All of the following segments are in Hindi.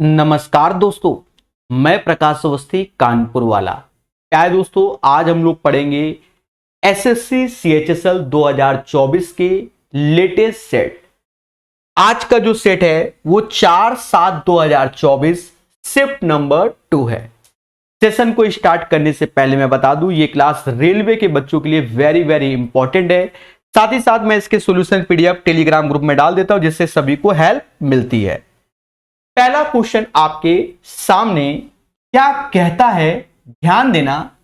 नमस्कार दोस्तों, मैं प्रकाश अवस्थी कानपुर वाला। क्या है दोस्तों, आज हम लोग पढ़ेंगे एसएससी सीएचएसएल 2024 के लेटेस्ट सेट। आज का जो सेट है वो 4/7/2024 शिफ्ट नंबर 2 है। सेशन को स्टार्ट करने से पहले मैं बता दूं, ये क्लास रेलवे के बच्चों के लिए वेरी वेरी इंपॉर्टेंट है। साथ ही साथ मैं इसके सॉल्यूशन पीडीएफ टेलीग्राम ग्रुप में डाल देता हूं, जिससे सभी को हेल्प मिलती है। पहला क्वेश्चन आपके सामने क्या कहता है, ध्यान देना।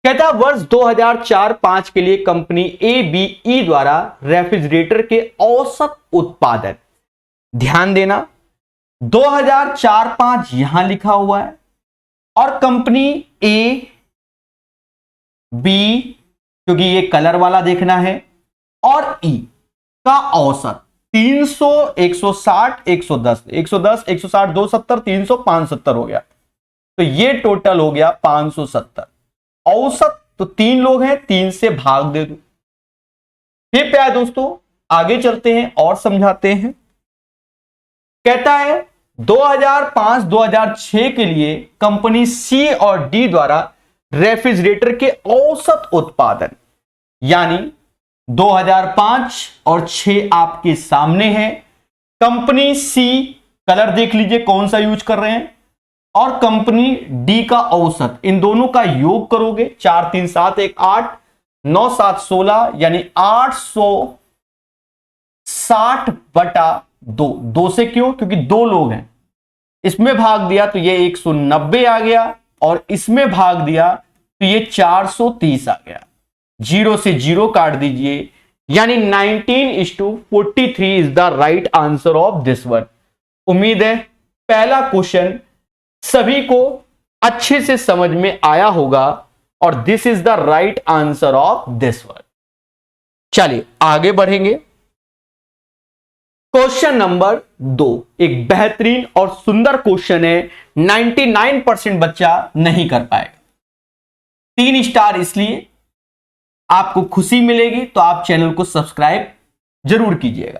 कहता है वर्ष 2004-5 के लिए कंपनी एबीई द्वारा रेफ्रिजरेटर के औसत उत्पादन, ध्यान देना 2004-5 यहां लिखा हुआ है और कंपनी ए बी, क्योंकि ये कलर वाला देखना है, और ई का औसत 300, 160, 110, 110, 160, 270, 300, 570 हो गया। तो ये टोटल हो गया 570। औसत तो 3 लोग हैं, 3 से भाग दे दो। फिर प्यारे दोस्तों आगे चलते हैं और समझाते हैं। कहता है 2005-2006 के लिए कंपनी सी और डी द्वारा रेफ्रिजरेटर के औसत उत्पादन, यानी 2005 और 6 आपके सामने है। कंपनी सी कलर देख लीजिए कौन सा यूज कर रहे हैं, और कंपनी डी का औसत, इन दोनों का योग करोगे 4 3 7 1 8 9 7 16, यानी 860/2। 2 से क्यों? क्योंकि 2 लोग हैं। इसमें भाग दिया तो ये 190 आ गया, और इसमें भाग दिया तो ये 430 आ गया। 0 से 0 काट दीजिए, यानी 19:43 is the right answer of this one. उम्मीद है पहला क्वेश्चन सभी को अच्छे से समझ में आया होगा, और this is the right answer of this one. चलिए आगे बढ़ेंगे। क्वेश्चन नंबर 2 एक बेहतरीन और सुंदर क्वेश्चन है, 99% बच्चा नहीं कर पाएगा। 3 स्टार इसलिए, आपको खुशी मिलेगी तो आप चैनल को सब्सक्राइब जरूर कीजिएगा।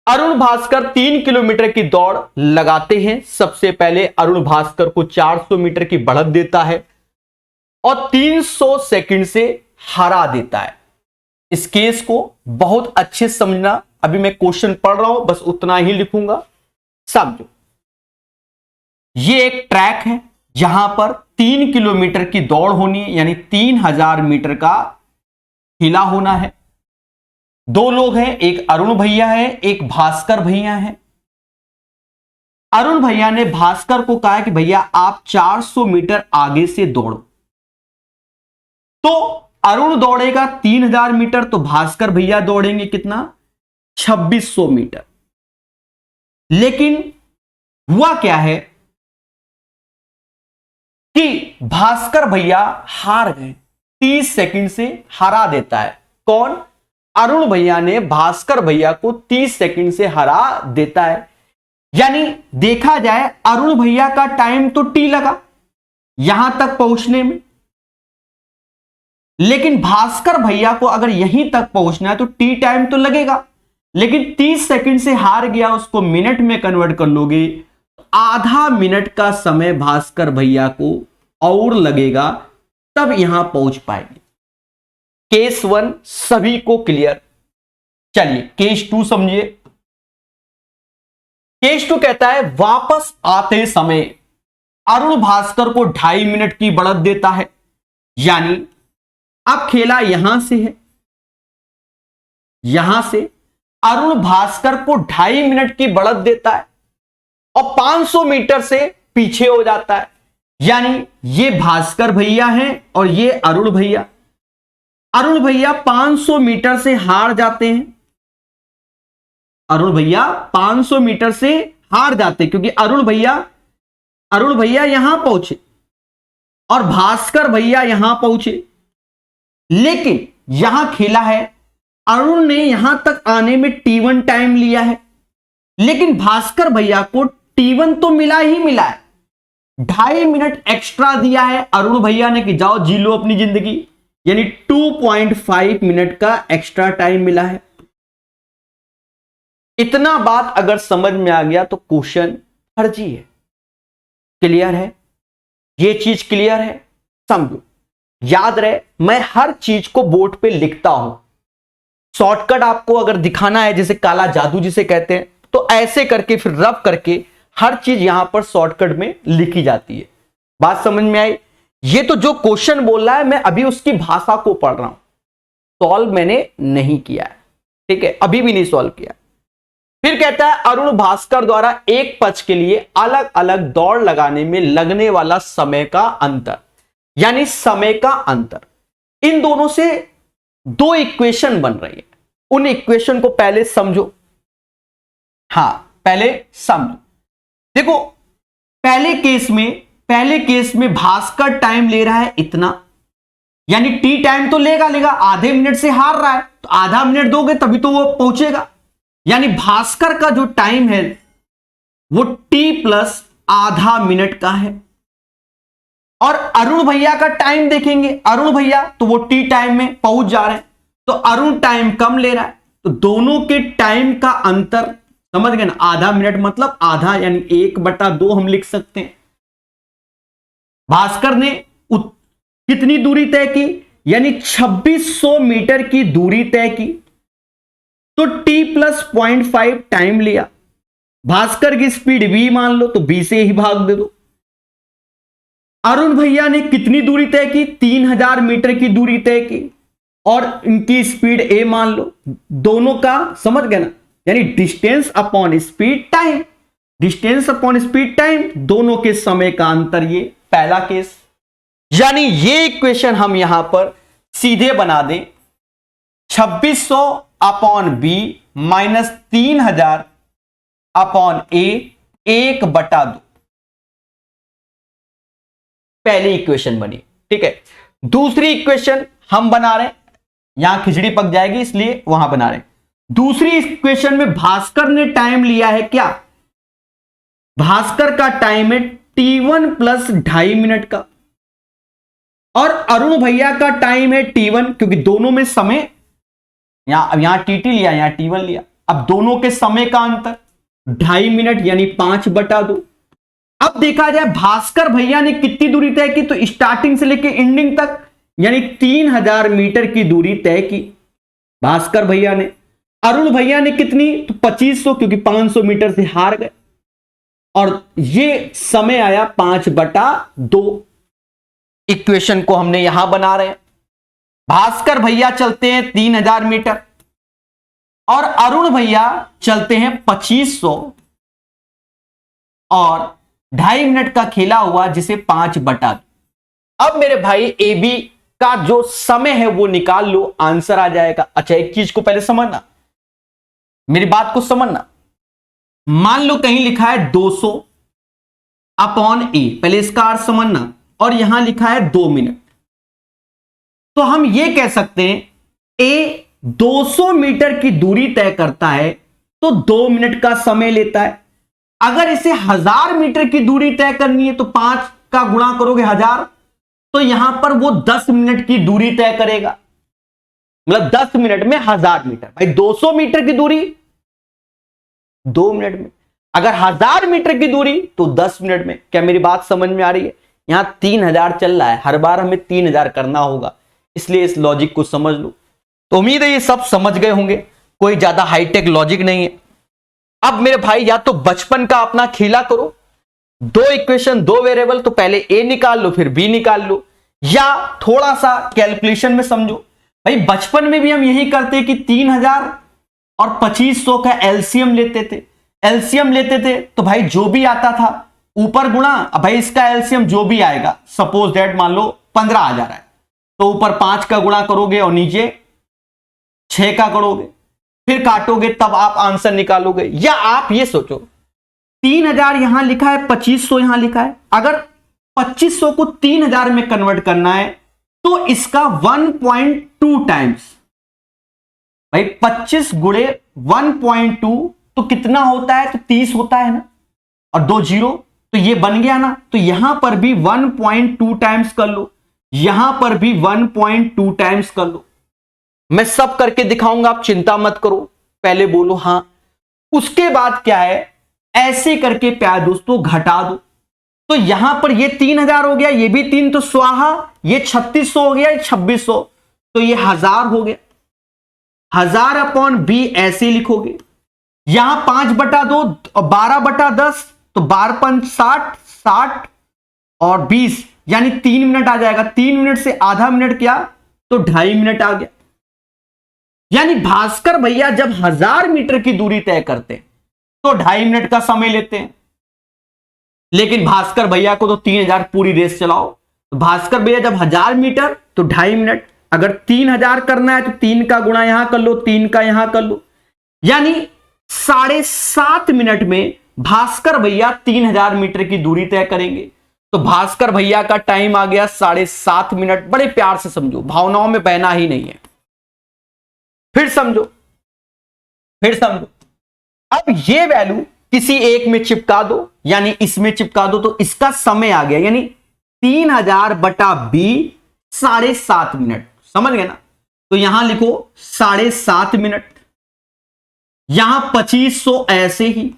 अरुण भास्कर 3 किलोमीटर की दौड़ लगाते हैं। सबसे पहले अरुण भास्कर को 400 मीटर की बढ़त देता है और 300 सेकंड से हरा देता है। इस केस को बहुत अच्छे से समझना। अभी मैं क्वेश्चन पढ़ रहा हूं, बस उतना ही लिखूंगा, समझो। ये एक ट्रैक है जहां पर 3 किलोमीटर की दौड़ होनी है, यानी 3000 मीटर का हिला होना है। 2 लोग हैं, एक अरुण भैया है, एक भास्कर भैया है। अरुण भैया ने भास्कर को कहा कि भैया आप 400 मीटर आगे से दौड़ो। तो अरुण दौड़ेगा 3000 मीटर, तो भास्कर भैया दौड़ेंगे कितना? 2600 मीटर। लेकिन हुआ क्या है कि भास्कर भैया हार गए, 30 सेकंड से हरा देता है। कौन? अरुण भैया ने भास्कर भैया को 30 सेकंड से हरा देता है। यानी देखा जाए अरुण भैया का टाइम तो टी लगा यहां तक पहुंचने में, लेकिन भास्कर भैया को अगर यहीं तक पहुंचना है तो टी टाइम तो लगेगा, लेकिन 30 सेकंड से हार गया, उसको मिनट में कन्वर्ट कर लोगे, आधा मिनट का समय भास्कर भैया को और लगेगा, तब यहां पहुंच पाएंगे। केस 1 सभी को क्लियर। चलिए केस 2 समझिए। केस 2 कहता है वापस आते समय अरुण भास्कर को 2.5 मिनट की बढ़त देता है। यानी अब खेला यहां से है, यहां से अरुण भास्कर को 2.5 मिनट की बढ़त देता है और 500 मीटर से पीछे हो जाता है। यानी ये भास्कर भैया हैं और ये अरुण भैया। अरुण भैया 500 मीटर से हार जाते हैं। अरुण भैया 500 मीटर से हार जाते हैं, क्योंकि अरुण भैया यहां पहुंचे और भास्कर भैया यहां पहुंचे। लेकिन यहां खेला है, अरुण ने यहां तक आने में T1 टाइम लिया है, लेकिन भास्कर भैया को T1 तो मिला ही मिला है, 2.5 मिनट एक्स्ट्रा दिया है अरुण भैया ने कि जाओ जी लो अपनी जिंदगी, यानी 2.5 मिनट का एक्स्ट्रा टाइम मिला है। इतना बात अगर समझ में आ गया तो क्वेश्चन फर्जी है। क्लियर है? ये चीज क्लियर है? समझो, याद रहे, मैं हर चीज को बोर्ड पे लिखता हूं। शॉर्टकट आपको अगर दिखाना है, जैसे काला जादू जिसे कहते हैं, तो ऐसे करके फिर रब करके हर चीज यहां पर शॉर्टकट में लिखी जाती है। बात समझ में आई? ये तो जो क्वेश्चन बोल रहा है मैं अभी उसकी भाषा को पढ़ रहा हूं, सॉल्व मैंने नहीं किया है। ठीक है, अभी भी नहीं सॉल्व किया। फिर कहता है अरुण भास्कर द्वारा एक पक्ष के लिए अलग अलग दौड़ लगाने में लगने वाला समय का अंतर, यानी समय का अंतर। इन दोनों से दो इक्वेशन बन रही है। उन इक्वेशन को पहले समझो। हां, पहले समझो। देखो, पहले केस में भास्कर टाइम ले रहा है इतना, यानी टी टाइम तो लेगा, आधे मिनट से हार रहा है, तो आधा मिनट दोगे तभी तो वो पहुंचेगा। यानी भास्कर का जो टाइम है वो टी प्लस आधा मिनट का है। और अरुण भैया का टाइम देखेंगे, अरुण भैया तो वो टी टाइम में पहुंच जा रहे हैं, तो अरुण टाइम कम ले रहा है, तो दोनों के टाइम का अंतर समझ गए ना, आधा मिनट मतलब आधा, यानी 1/2 हम लिख सकते हैं। भास्कर ने कितनी दूरी तय की, यानी 2600 मीटर की दूरी तय की, तो t प्लस 0.5 टाइम लिया। भास्कर की स्पीड v मान लो, तो b से ही भाग दे दो। अरुण भैया ने कितनी दूरी तय की, 3000 मीटर की दूरी तय की, और इनकी स्पीड a मान लो। दोनों का समझ गए ना, यानी distance upon speed time, distance upon speed time, दोनों के समय का अंतर, ये पहला केस। यानी ये इक्वेशन हम यहां पर सीधे बना दें, 2600 अपॉन बी माइनस 3000 अपॉन ए 1/2, पहली इक्वेशन बनी। ठीक है, दूसरी इक्वेशन हम बना रहे हैं, यहां खिचड़ी पक जाएगी इसलिए वहां बना रहे हैं। दूसरी इक्वेशन में भास्कर ने टाइम लिया है क्या, भास्कर का टाइम है t1 प्लस 2.5 मिनट का, और अरुण भैया का टाइम है t1, क्योंकि दोनों में समय, यहां tt लिया, यहां t1 लिया, अब दोनों के समय का अंतर 2.5 मिनट, यानी 5/2। अब देखा जाए भास्कर भैया ने कितनी दूरी तय की, तो स्टार्टिंग से लेकर एंडिंग तक, यानी 3000 मीटर की दूरी तय की भास्कर भैया ने। अरुण भैया ने कितनी, तो 2500, क्योंकि 500 मीटर से हार गए, और ये समय आया 5/2। इक्वेशन को हमने यहां बना रहे हैं। भास्कर भैया चलते हैं 3000 मीटर और अरुण भैया चलते हैं 2500, और 2.5 मिनट का खेला हुआ, जिसे 5/2। अब मेरे भाई ए बी का जो समय है वो निकाल लो, आंसर आ जाएगा। अच्छा, एक चीज को पहले समझना, मेरी बात को समझना। मान लो कहीं लिखा है 200 अपॉन ए, पहले इसका अर्थ समझना, और यहां लिखा है 2 मिनट, तो हम ये कह सकते हैं ए 200 मीटर की दूरी तय करता है तो 2 मिनट का समय लेता है। अगर इसे 1000 मीटर की दूरी तय करनी है तो 5 का गुणा करोगे 1000, तो यहां पर वो 10 मिनट की दूरी तय करेगा, मतलब 10 मिनट में 1000 मीटर। भाई 200 मीटर की दूरी 2 मिनट में, अगर 1000 मीटर की दूरी तो 10 मिनट में। क्या मेरी बात समझ में आ रही है? यहां 3000 चल रहा है, हर बार हमें 3000 करना होगा, इसलिए इस लॉजिक को समझ लो। तो उम्मीद है ये सब समझ गए होंगे, कोई ज्यादा हाईटेक लॉजिक नहीं है। अब मेरे भाई या तो बचपन का अपना खेला करो, 2 इक्वेशन 2 वेरिएबल, तो पहले ए निकाल लो फिर बी निकाल लो, या थोड़ा सा कैलकुलेशन में समझो। भाई बचपन में भी हम यही करते कि 3000 और 2500 का एलसीएम लेते थे, तो भाई जो भी आता था ऊपर गुणा, अब भाई इसका एलसीएम जो भी आएगा, सपोज दैट मान लो 15,000 है, तो ऊपर 5 का गुणा करोगे और नीचे 6 का करोगे, फिर काटोगे, तब आप आंसर निकालोगे। या आप ये सोचो 3000 यहां लिखा है, 2500 यहां लिखा है, अगर 2500 को 3000 में कन्वर्ट करना है तो इसका 1.2 टाइम्स, भाई 25 गुणे 1.2 तो कितना होता है, तो 30 होता है ना, और 2 जीरो, तो ये बन गया ना। तो यहां पर भी 1.2 टाइम्स कर लो, यहां पर भी 1.2 टाइम्स कर लो। मैं सब करके दिखाऊंगा, आप चिंता मत करो, पहले बोलो हां। उसके बाद क्या है, ऐसे करके प्यारे दोस्तों घटा दो। तो यहां पर ये 3000 हो गया, ये भी 3 तो स्वाहा, ये 3600 हो गया, ये 2600, तो ये 1000 हो गया। 1000/b ऐसे लिखोगे। यहां 5/2 और 12/10, तो 12×5 = 60 और 20 यानी 3 मिनट आ जाएगा। 3 मिनट से आधा मिनट क्या, तो 2.5 मिनट आ गया। यानी भास्कर भैया जब 1000 मीटर की दूरी तय करते हैं तो 2.5 मिनट का समय लेते हैं। लेकिन भास्कर भैया को तो 3000 पूरी रेस चलाओ, तो भास्कर भैया जब 1000 मीटर तो 2.5 मिनट। अगर 3000 करना है तो 3 का गुणा यहां कर लो, 3 का यहां कर लो, यानी 7.5 मिनट में भास्कर भैया 3000 मीटर की दूरी तय करेंगे। तो भास्कर भैया का टाइम आ गया 7.5 मिनट। बड़े प्यार से समझो, भावनाओं में बहना ही नहीं है। फिर समझो, फिर समझो। अब ये वैल्यू किसी एक में चिपका दो, यानी इसमें चिपका दो, तो इसका समय आ गया, यानी 3000/b 7.5 मिनट। समझ गए ना? तो यहां लिखो 7.5 मिनट, यहां 2500 ऐसे ही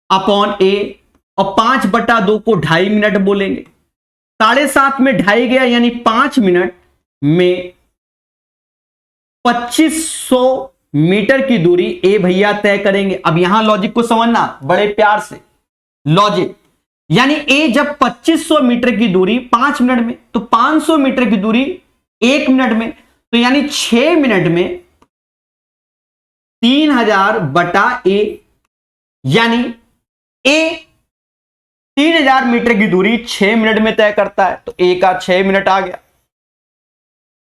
अपॉन ए, और 5/2 को 2.5 मिनट बोलेंगे। 7.5 में 2.5 गया, यानी 5 मिनट में 2500 मीटर की दूरी ए भैया तय करेंगे। अब यहां लॉजिक को समझना बड़े प्यार से, लॉजिक यानी ए जब 2500 मीटर की दूरी 5 मिनट में, तो 500 मीटर की दूरी 1 मिनट में, तो यानी 6 मिनट में 3000/a, यानी ए 3000 मीटर की दूरी 6 मिनट में तय करता है, तो ए का 6 मिनट आ गया।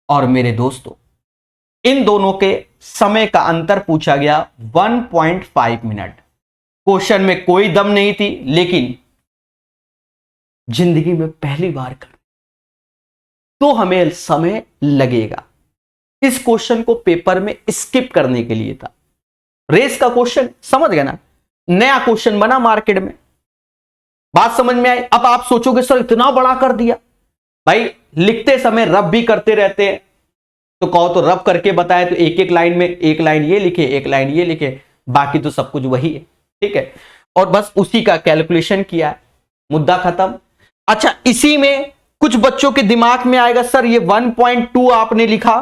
और मेरे दोस्तों, इन दोनों के समय का अंतर पूछा गया 1.5 मिनट। क्वेश्चन में कोई दम नहीं थी, लेकिन जिंदगी में पहली बार कर तो हमें समय लगेगा। इस क्वेश्चन को पेपर में स्किप करने के लिए था। रेस का क्वेश्चन, समझ गए ना? नया क्वेश्चन बना मार्केट में, बात समझ में आई। अब आप सोचोगे सर इतना बड़ा कर दिया। भाई लिखते समय रब भी करते रहते हैं, तो कहो तो रब करके बताए, तो एक एक लाइन में एक लाइन ये लिखे, एक लाइन ये लिखे, बाकी तो सब कुछ वही है। ठीक है, और बस उसी का कैलकुलेशन किया है, मुद्दा खत्म। अच्छा, इसी में कुछ बच्चों के दिमाग में आएगा सर ये 1.2 आपने लिखा,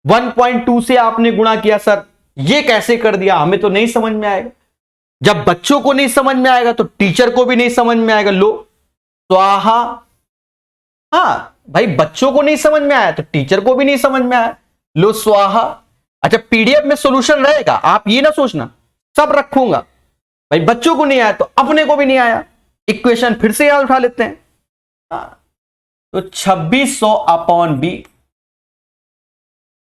1.2 से आपने गुणा किया, सर ये कैसे कर दिया, हमें तो नहीं समझ में आएगा। जब बच्चों को नहीं समझ में आएगा तो टीचर को भी नहीं समझ में आएगा। लो स्वाहा, हाँ भाई, बच्चों को नहीं समझ में आया तो टीचर को भी नहीं समझ में आया, लो स्वाहा। अच्छा, पीडीएफ में सॉल्यूशन रहेगा, आप ये ना सोचना सब रखूंगा। भाई बच्चों को नहीं आया तो अपने को भी नहीं आया, इक्वेशन फिर से याद उठा लेते हैं। तो 2600/b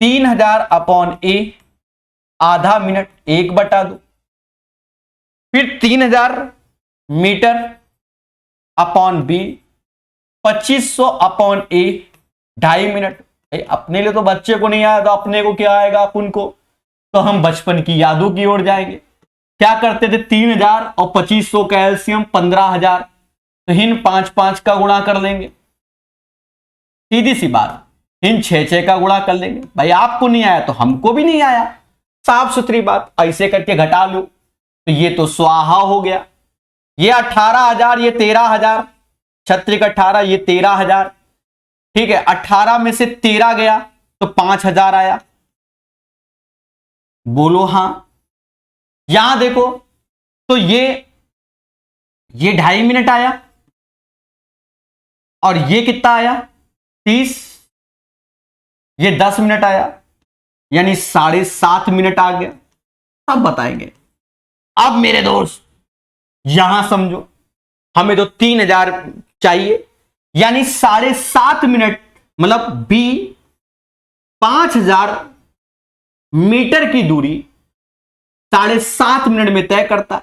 3000/a आधा मिनट 1/2, फिर 3000 metre upon b 2500/a 2.5 minute. अपने लिए तो बच्चे को नहीं आया, तो अपने को क्या आएगा अपन को, तो हम बचपन की यादों की ओर जाएंगे। क्या करते थे, 3000 और 2500 का एलसीएम 15000, तो इन 5-5 का गुणा कर लेंगे, सीधी सी बात, इन 6-6 का गुणा कर लेंगे। भाई आपको नहीं आया तो हमको भी नहीं आया, साफ सुथरी बात। ऐसे करके घटा लो, तो ये तो स्वाहा हो गया। ये 18,000, ये 13,000, छत्रिक 18, ये 13,000। ठीक है, 18 में से 13 गया तो 5,000 आया। बोलो हां। यहां देखो तो ये 2.5 मिनट आया, और ये कितना आया 30, ये 10 मिनट आया, यानी 7.5 मिनट आ गया। अब बताएंगे। अब मेरे दोस्त यहां समझो, हमें तो 3000 चाहिए, यानी 7.5 मिनट मतलब बी 5000 मीटर की दूरी 7.5 मिनट में तय करता है।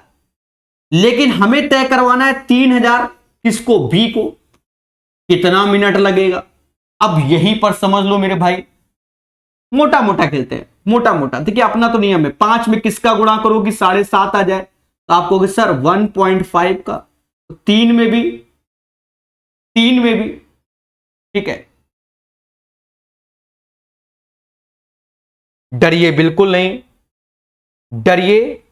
लेकिन हमें तय करवाना है 3000, किसको, बी को। कितना मिनट लगेगा, अब यहीं पर समझ लो मेरे भाई। मोटा मोटा खेलते हैं, मोटा मोटा। देखिए अपना तो नियम है, 5 में किसका गुणा करो कि 7.5 आ जाए, तो आप कहोगे सर 1.5 का, तो 3 में भी, 3 में भी। ठीक है, डरिए बिल्कुल नहीं, डरिए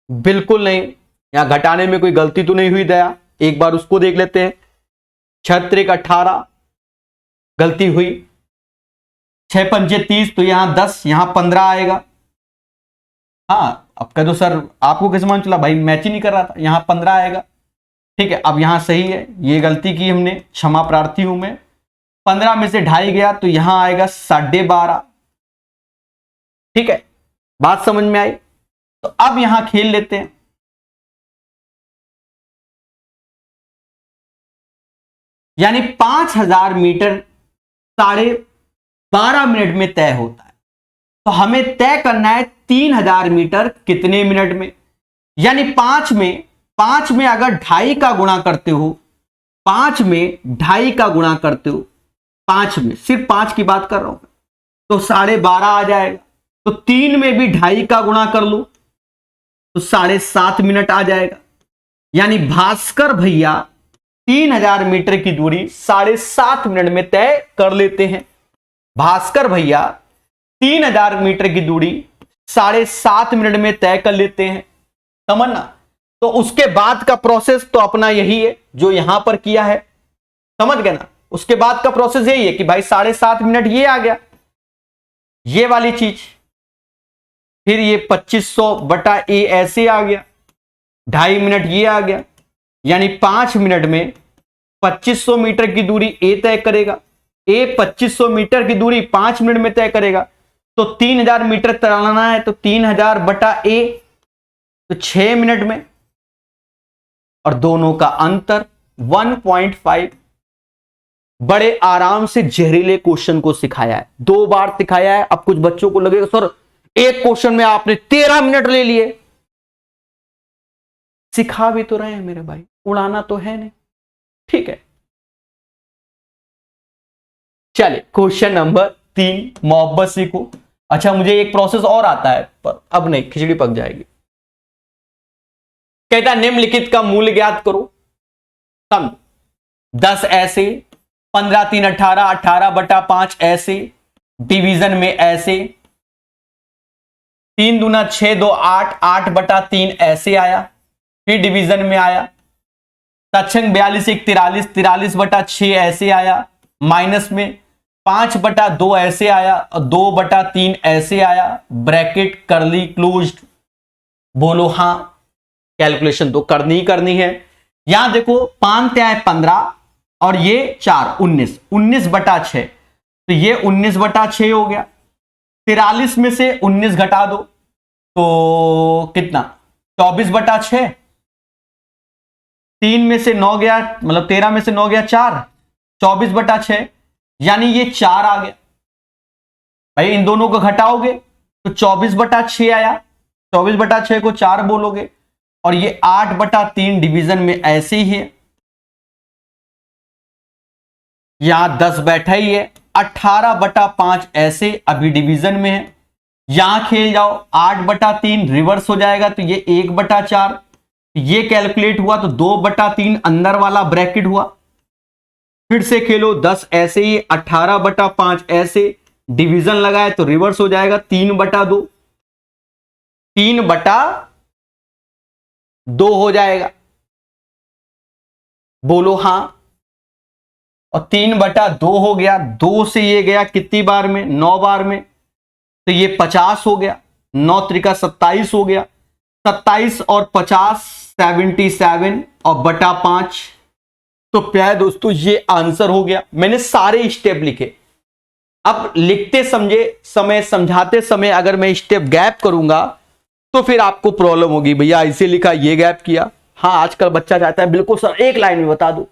बिल्कुल नहीं, यहां घटाने में कोई गलती तो नहीं हुई दया, एक बार उसको देख लेते हैं। 6 18 गलती हुई, 6 पंजे 30, तो यहां 10, यहां 15 आएगा। हाँ अब कह दो सर आपको कैसे मान चला, भाई मैच ही नहीं कर रहा था, यहां 15 आएगा। ठीक है, अब यहां सही है, ये गलती की हमने, क्षमा प्रार्थी हूं मैं। 15 में से 2.5 गया तो यहां आएगा 12.5। ठीक है, बात समझ में आई। तो अब यहां खेल लेते हैं। यानी 5000 मीटर 12.5 मिनट में तय होता है, तो हमें तय करना है 3000 मीटर कितने मिनट में। यानी 5 में अगर 2.5 का गुणा करते हो, 5 में 2.5 का गुणा करते हो, 5 में सिर्फ 5 की बात कर रहा हूं, तो 12.5 आ जाएगा। तो 3 में भी 2.5 का गुणा कर लो तो 7.5 मिनट आ जाएगा। यानी भास्कर भैया 3000 मीटर की दूरी 7.5 मिनट में तय कर लेते हैं। भास्कर भैया 3000 मीटर की दूरी 7.5 मिनट में तय कर लेते हैं, समझना। तो उसके बाद का प्रोसेस तो अपना यही है जो यहां पर किया है, समझ गए ना। उसके बाद का प्रोसेस यही है कि भाई 7.5 मिनट ये आ गया, ये वाली चीज, फिर ये 2500/a ऐसे आ गया, 2.5 मिनट ये आ गया। यानी 5 मिनट में 2500 मीटर की दूरी ए तय करेगा, ए 2500 मीटर की दूरी 5 मिनट में तय करेगा। तो 3000 मीटर तैरना है तो 3000/a, तो 6 मिनट में, और दोनों का अंतर 1.5। बड़े आराम से जहरीले क्वेश्चन को सिखाया है, 2 बार सिखाया है। अब कुछ बच्चों को लगेगा सर एक क्वेश्चन में आपने 13 मिनट ले लिए। सिखा भी तो रहे हैं मेरे भाई, उड़ाना तो है नहीं। ठीक है, चलिए क्वेश्चन नंबर 3 मोहब्बत सीखो। अच्छा मुझे एक प्रोसेस और आता है पर अब नहीं, खिचड़ी पक जाएगी। कहता निम्नलिखित का मूल्य ज्ञात करो। सम 10 ऐसे, 15 3 18, 18/5 ऐसे, डिवीजन में ऐसे, 3 दूना 6 2 8, 8/3 ऐसे आया। फिर डिवीजन में आया, तत्संग 42 1 43, 43/6 ऐसे आया। माइनस में 5/2 ऐसे आया और 2/3 ऐसे आया। Bracket curly closed. बोलो हाँ, कैलकुलेशन तो करनी ही करनी है। यहां देखो 5 त्याय 15 और ये 4 19, 19/6, तो ये 19/6 हो गया। 43 में से 19 घटा दो तो कितना, 24/6। 3 में से 9 गया, मतलब 13 में से 9 गया 4, 24/6, यानी ये 4 आ गया। भाई इन दोनों को घटाओगे तो 24/6 आया, 24/6 को 4 बोलोगे, और ये 8/3 डिवीजन में ऐसे ही है। यहां 10 बैठा ही है। 18/5 ऐसे अभी डिवीजन में है। यहां खेल जाओ, 8/3 रिवर्स हो जाएगा तो ये 1/4, ये कैलकुलेट हुआ तो 2/3 अंदर वाला ब्रैकेट हुआ। फिर से खेलो, 10 ऐसे ही, 18/5 ऐसे, डिवीजन लगाए तो रिवर्स हो जाएगा 3/2, 3/2 हो जाएगा। बोलो हाँ, और 3/2 हो गया। 2 से ये गया कितनी बार में, 9 बार में, तो ये 50 हो गया। 9 त्रिका 27 हो गया। 27 और 50 77 और बटा 5। तो प्यारे दोस्तों ये आंसर हो गया। मैंने सारे स्टेप लिखे। अब लिखते समझाते समय अगर मैं स्टेप गैप करूंगा तो फिर आपको प्रॉब्लम होगी, भैया ऐसे लिखा ये गैप किया। हाँ आजकल बच्चा चाहता है बिल्कुल सर एक लाइन में बता दो।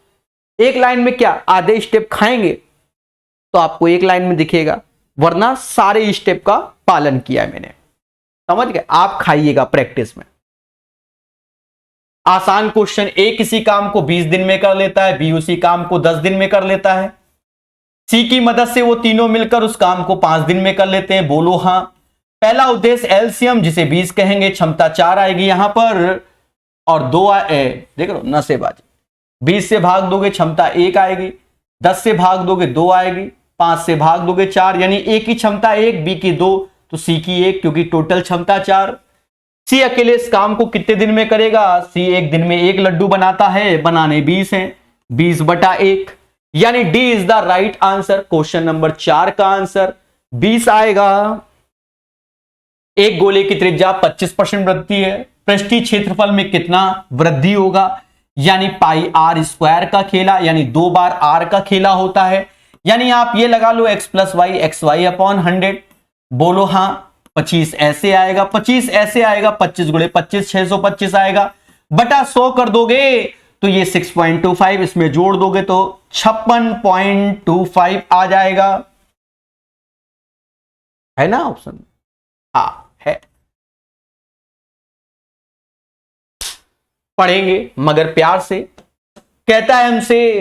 एक लाइन में क्या, आधे स्टेप खाएंगे तो आपको एक लाइन में दिखेगा, वरना सारे स्टेप का पालन किया है मैंने, समझ गए। आप खाइएगा प्रैक्टिस में। आसान क्वेश्चन, ए किसी काम को 20 दिन में कर लेता है, बी उसी काम को 10 दिन में कर लेता है, सी की मदद से वो तीनों मिलकर उस काम को 5 दिन में कर लेते हैं। बोलो हाँ। पहला उद्देश्य एलसीएम जिसे 20 कहेंगे, क्षमता 4 आएगी यहां पर, और 2 देख लो नसेबाजी। 20 से भाग दोगे क्षमता 1 आएगी, 10 से भाग दोगे 2 आएगी, 5 से भाग दोगे 4, यानी ए की क्षमता 1, बी की 2, तो सी की 1, क्योंकि टोटल क्षमता 4। सी अकेले इस काम को कितने दिन में करेगा? सी एक दिन में 1 लड्डू बनाता है, बनाने 20 हैं, 20/1, यानी D is the right answer. Question number 4 का आंसर 20 आएगा। एक गोले की त्रिज्या 25% वृद्धि है, पृष्ठीय क्षेत्रफल में कितना वृद्धि होगा? यानी पाई आर स्क्वायर का खेला, यानी 2 बार आर का खेला होता है। यानी आप ये लगा लो एक्स वाई अपॉन 100। बोलो हां। 25 ऐसे आएगा, 25 ऐसे आएगा, 25 गुणे 25 625 आएगा, बटा 100 कर दोगे तो ये 6.25, इसमें जोड़ दोगे तो 56.25 आ जाएगा। है ना ऑप्शन? हाँ है। पढ़ेंगे मगर प्यार से। कहता है हमसे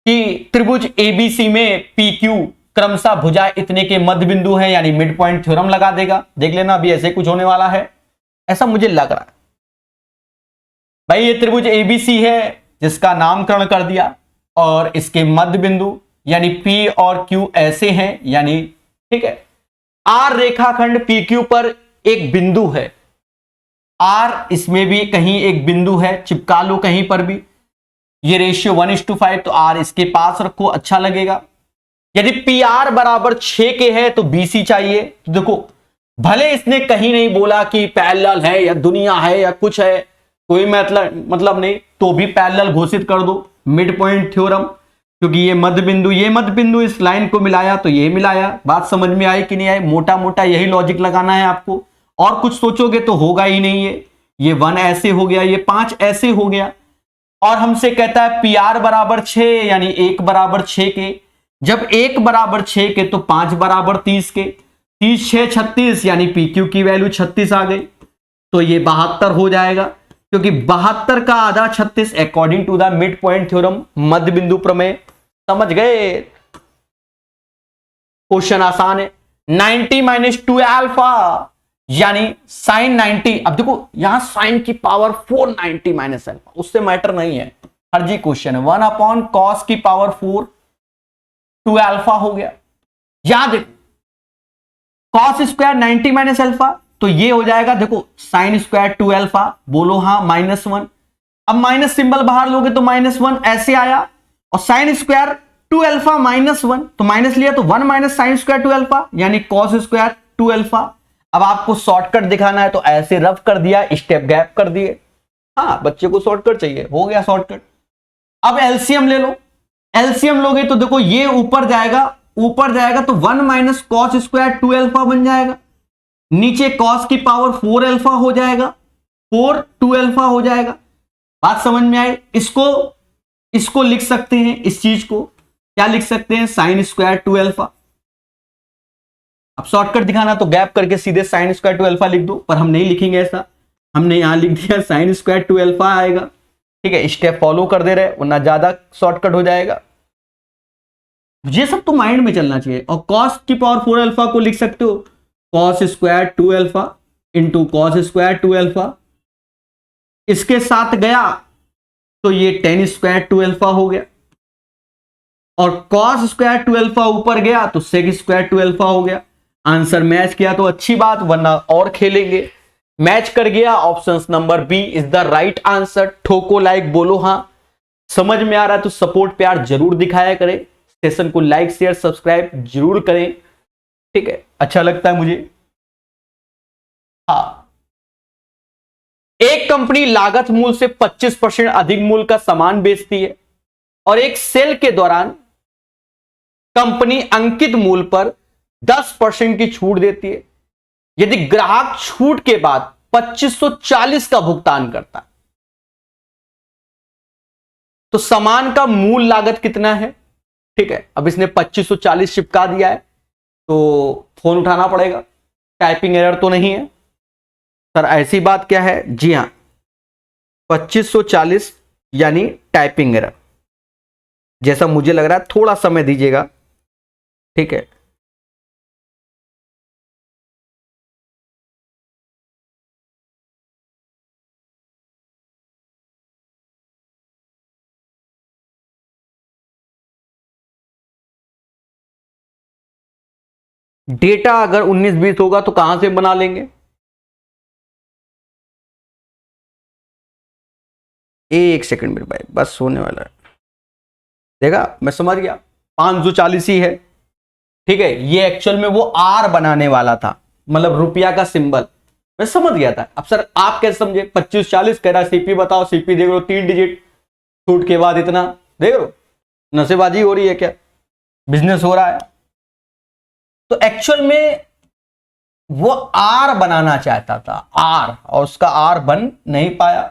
कि त्रिभुज एबीसी में पी क्यू क्रमशः भुजा इतने के मध्य बिंदु है, यानी मिड पॉइंट थ्योरम लगा देगा। देख लेना अभी ऐसे कुछ होने वाला है, ऐसा मुझे लग रहा है। भाई ये त्रिभुज एबीसी है जिसका नामकरण कर दिया, और इसके मध्य बिंदु यानी पी और क्यू ऐसे हैं, यानी ठीक है। आर रेखाखंड पी क्यू पर एक बिंदु है, आर इसमें भी कहीं एक बिंदु है, चिपका लो कहीं पर भी। ये रेशियो 1:5, तो आर इसके पास रखो, अच्छा लगेगा। यदि पी आर बराबर 6 के है तो बीसी चाहिए। तो देखो, भले इसने कहीं नहीं बोला कि पैरेलल है या दुनिया है या कुछ है, कोई मतलब नहीं, तो भी पैरेलल घोषित कर दो, मिड पॉइंट थ्योरम। क्योंकि ये मध्य बिंदु इस लाइन को मिलाया तो ये मिलाया। बात समझ में आई कि नहीं आई? मोटा मोटा यही लॉजिक लगाना है आपको, और कुछ सोचोगे तो होगा ही नहीं। ये 1 ऐसे हो गया, ये 5 ऐसे हो गया, और हमसे कहता है पी आर बराबर 6, यानी 1 बराबर 6 के। जब 1 बराबर 6 के तो 5 बराबर 30 के, 30 6 36, यानी पी क्यू की वैल्यू 36 आ गई, तो ये 72 हो जाएगा। क्योंकि 72 का आधा 36 according to the mid point theorem, मध्य बिंदु प्रमेय। समझ गए? क्वेश्चन आसान है। 90 माइनस 2 अल्फा, यानी साइन 90। अब देखो यहां साइन की पावर 490 माइनस अल्फा, उससे मैटर नहीं है, फर्जी क्वेश्चन है। 1/cos की पावर 4 2 अल्फा हो गया। यहां देखो कॉस स्क्वायर 90 माइनस अल्फा, तो ये हो जाएगा देखो साइन स्क्वायर 2 अल्फा। बोलो हाँ, -1। अब माइनस सिंबल बाहर लोगे तो -1 ऐसे आया, और साइन स्क्वायर 2 अल्फा -1, तो माइनस लिया तो 1 माइनस साइन स्क्वायर 2 अल्फा, यानी कॉस स्क्वायर 2 अल्फा। अब आपको शॉर्टकट दिखाना है तो ऐसे रफ कर दिया, स्टेप गैप कर दिए। हाँ, बच्चे को शॉर्टकट चाहिए, हो गया शॉर्टकट। अब एलसीएम ले लो, एलसीएम लोगे तो देखो ये ऊपर जाएगा, ऊपर जाएगा तो 1 माइनस कॉस स्क्वायर 2 अल्फा बन जाएगा, नीचे कॉस की पावर 4 अल्फा हो जाएगा, 4 2 अल्फा हो जाएगा। बात समझ में आई? इसको इसको लिख सकते हैं, इस चीज को क्या लिख सकते हैं? Sine square 2 alpha. अब शॉर्टकट दिखाना तो गैप करके सीधे साइन स्क्वायर 2 अल्फा लिख दो, पर हम नहीं लिखेंगे ऐसा, हमने यहां लिख दिया साइन स्क्वायर 2 अल्फा आएगा। ठीक है, स्टेप फॉलो कर दे रहे, वरना ज्यादा शॉर्टकट हो जाएगा। ये सब तो माइंड में चलना चाहिए। और कॉस की पावर 4 अल्फा को लिख सकते हो cos square 2 alpha into cos square 2 alpha, इसके साथ गया तो ये टेन स्क्वायर 2 अल्फा हो गया, और कॉस स्क्वायर 2 अल्फा ऊपर गया तो सेक स्क्वायर 2 अल्फा हो गया। आंसर मैच किया तो अच्छी बात, वरना और खेलेंगे। मैच कर गया, option number B is the right answer. ठोको लाइक, बोलो हां। समझ में आ रहा है तो सपोर्ट प्यार जरूर दिखाया करें, सेशन को लाइक शेयर सब्सक्राइब जरूर करें। ठीक है, अच्छा लगता है मुझे। हाँ, एक कंपनी लागत मूल्य से 25% अधिक मूल्य का सामान बेचती है, और एक सेल के दौरान कंपनी अंकित मूल्य पर 10% की छूट देती है। यदि ग्राहक छूट के बाद 2540 का भुगतान करता है तो सामान का मूल लागत कितना है? ठीक है, अब इसने 2540 चिपका दिया है तो फोन उठाना पड़ेगा। टाइपिंग एरर तो नहीं है सर? ऐसी बात क्या है? जी हां, 2540 यानी टाइपिंग एरर, जैसा मुझे लग रहा है। थोड़ा समय दीजिएगा, ठीक है। डेटा अगर 19-20 होगा तो कहां से बना लेंगे? एक सेकंड मेरे भाई, बस होने वाला है। देखा, मैं समझ गया, 540 ही है। ठीक है, ये एक्चुअल में वो आर बनाने वाला था, मतलब रुपया का सिंबल। मैं समझ गया था। अब सर आप कैसे समझे? 2540 कह रहा है, सीपी बताओ। सीपी देख लो 3 डिजिट, छूट के बाद इतना। देख लो नशेबाजी हो रही है क्या? बिजनेस हो रहा है। तो एक्चुअल में वो आर बनाना चाहता था, आर, और उसका आर बन नहीं पाया।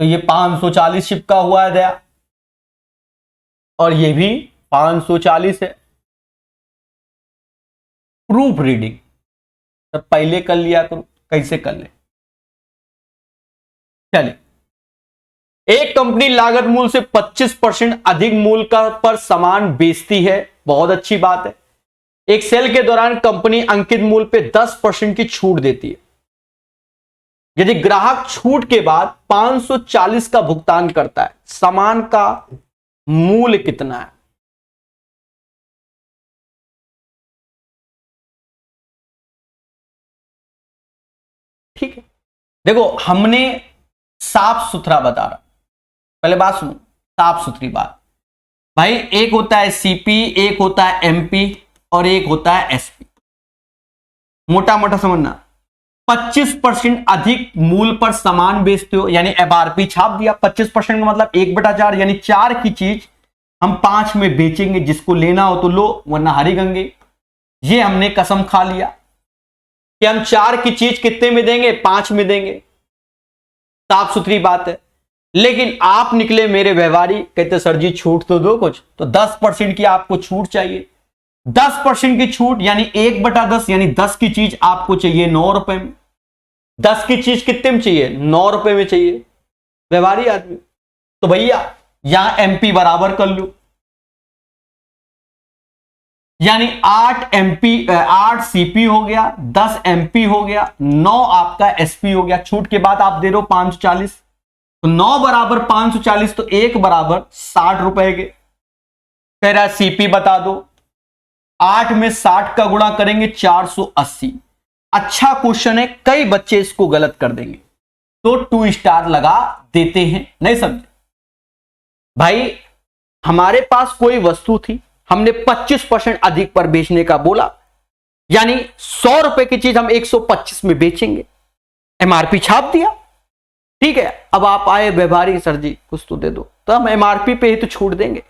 तो ये 540 चिपका हुआ है दया, और ये भी 540 है। प्रूफ रीडिंग तो पहले कर लिया करो, कैसे कर ले। चलिए, एक कंपनी लागत मूल्य से 25% अधिक मूल्य का पर सामान बेचती है, बहुत अच्छी बात है। एक सेल के दौरान कंपनी अंकित मूल्य पे 10% की छूट देती है। यदि ग्राहक छूट के बाद 540 का भुगतान करता है, सामान का मूल्य कितना है? ठीक है, देखो हमने साफ सुथरा बता रहा, पहले बात सुनो, साफ सुथरी बात भाई। एक होता है सीपी, एक होता है एमपी, और एक होता है एसपी। मोटा मोटा समझना, 25% अधिक मूल्य पर सामान बेचते हो, यानी एमआरपी छाप दिया। 25% का मतलब 1/4, यानी 4 की चीज हम 5 में बेचेंगे। जिसको लेना हो तो लो, वरना हरी गंगे। ये हमने कसम खा लिया कि हम 4 की चीज कितने में देंगे? 5 में देंगे। साफ सुथरी बात है। लेकिन आप निकले मेरे व्यवहारी, कहते सर जी छूट तो दो कुछ, तो 10% की आपको छूट चाहिए। 10% की छूट यानी 1/10, यानी 10 की चीज आपको चाहिए 9 रुपए में। 10 की चीज कितने में चाहिए? 9 रुपए में चाहिए, व्यवहारी आदमी। तो भैया यहां एमपी बराबर कर लो, यानी 8 एमपी 8 सीपी हो गया, 10 एमपी हो गया, 9 आपका एसपी हो गया। छूट के बाद आप दे रहे हो 540, तो 9 बराबर 540, तो 1 बराबर 60 रुपए के। कह रहा सीपी बता दो, 8 में 60 का गुणा करेंगे 480। अच्छा क्वेश्चन है, कई बच्चे इसको गलत कर देंगे, तो 2 स्टार लगा देते हैं। नहीं समझे भाई? हमारे पास कोई वस्तु थी, हमने 25% अधिक पर बेचने का बोला, यानी 100 रुपए की चीज हम 125 में बेचेंगे। एमआरपी छाप दिया, ठीक है। अब आप आए व्यवहारिक, सर जी कुछ तो दे दो, तो हम एमआरपी पे ही तो छूट देंगे।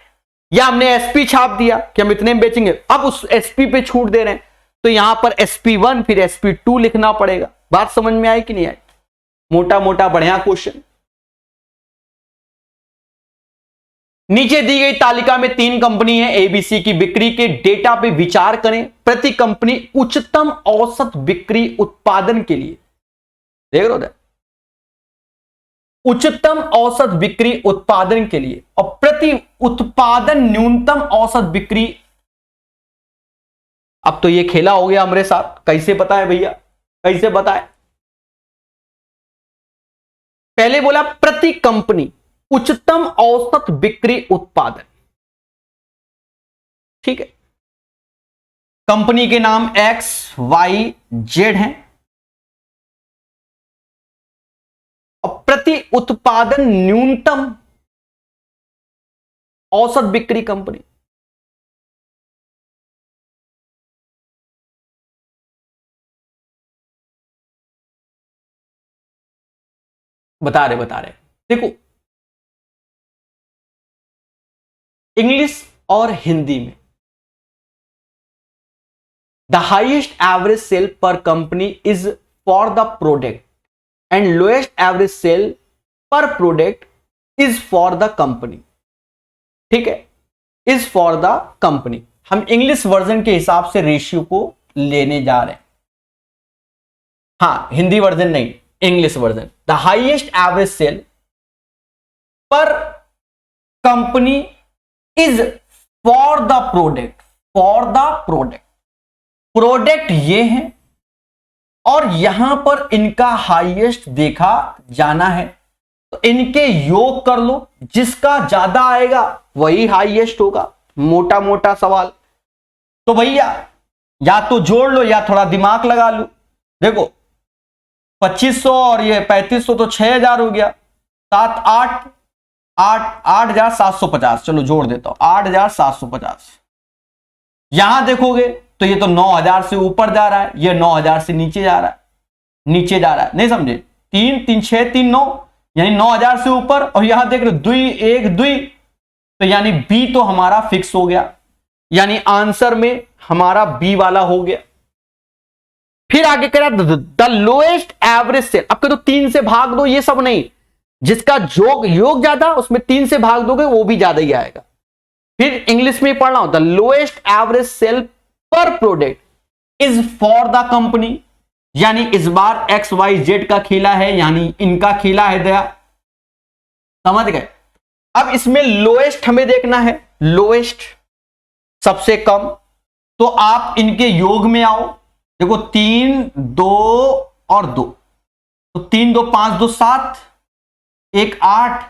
या हमने एसपी छाप दिया कि हम इतने में बेचेंगे, अब उस एसपी पे छूट दे रहे हैं, तो यहां पर SP1 फिर SP2 लिखना पड़ेगा। बात समझ में आई कि नहीं आई? मोटा मोटा बढ़िया क्वेश्चन। नीचे दी गई तालिका में 3 कंपनी है एबीसी की बिक्री के डेटा पे विचार करें। प्रति कंपनी उच्चतम औसत बिक्री उत्पादन के लिए, देख रहे हो, उच्चतम औसत बिक्री उत्पादन के लिए, और प्रति उत्पादन न्यूनतम औसत बिक्री। अब तो ये खेला हो गया हमारे साथ, कैसे बताए भैया, कैसे बताए? पहले बोला प्रति कंपनी उच्चतम औसत बिक्री उत्पादन, ठीक है। कंपनी के नाम XYZ हैं, और प्रति उत्पादन न्यूनतम औसत बिक्री कंपनी। बता रहे देखो, इंग्लिश और हिंदी में the highest average sale per company is for the product and lowest average sale per product is for the company, ठीक है, इज फॉर द कंपनी। हम इंग्लिश वर्जन के हिसाब से रेशियो को लेने जा रहे हैं। हाँ, हिंदी वर्जन नहीं, English version. The highest average sale per company is for the product, for the product, product ये है, और यहां पर इनका हाईएस्ट देखा जाना है, तो इनके योग कर लो, जिसका ज्यादा आएगा वही हाईएस्ट होगा। मोटा मोटा सवाल। तो भैया या तो जोड़ लो या थोड़ा दिमाग लगा लो। देखो 2500 और ये 3500 तो 6000 हो गया, 7 8 8 8750, चलो जोड़ देता हूं 8750। यहां देखोगे तो ये तो 9000 से ऊपर जा रहा है, ये 9000 से नीचे जा रहा है, नीचे जा रहा है, नहीं समझे? 3 3 6 3 9 यानी 9000 से ऊपर, और यहां देख रहे हो 2 1 2, तो यानी बी तो हमारा फिक्स हो गया, यानी आंसर में हमारा बी वाला हो गया। फिर आगे कह रहा द लोएस्ट एवरेज सेल। अब कह दो 3 से भाग दो, ये सब नहीं, जिसका योग ज्यादा उसमें 3 से भाग दोगे वो भी ज्यादा ही आएगा। फिर इंग्लिश में पढ़ रहा हूं, the lowest average sale per product is for the company, यानी इस बार XYZ का खेला है, यानी इनका खेला है दया, समझ गए? अब इसमें लोएस्ट हमें देखना है, लोएस्ट सबसे कम, तो आप इनके योग में आओ। देखो 3 2 और 2, तो 3 2 5 2 7, 1 8,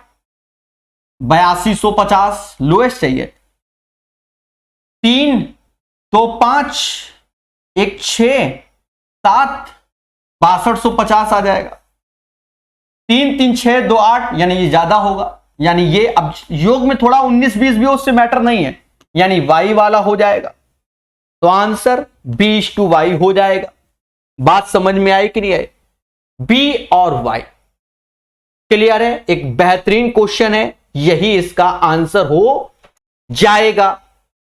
8250 लोएस्ट चाहिए। 3 2 5 1 6 7, 6250 आ जाएगा। 3 3 6 2 8, यानी ये ज्यादा होगा, यानी ये अब योग में थोड़ा 19 20 भी उससे मैटर नहीं है, यानी वाई वाला हो जाएगा। तो आंसर B/Y हो जाएगा। बात समझ में आई कि नहीं आई? बी और वाई क्लियर है? एक बेहतरीन क्वेश्चन है, यही इसका आंसर हो जाएगा।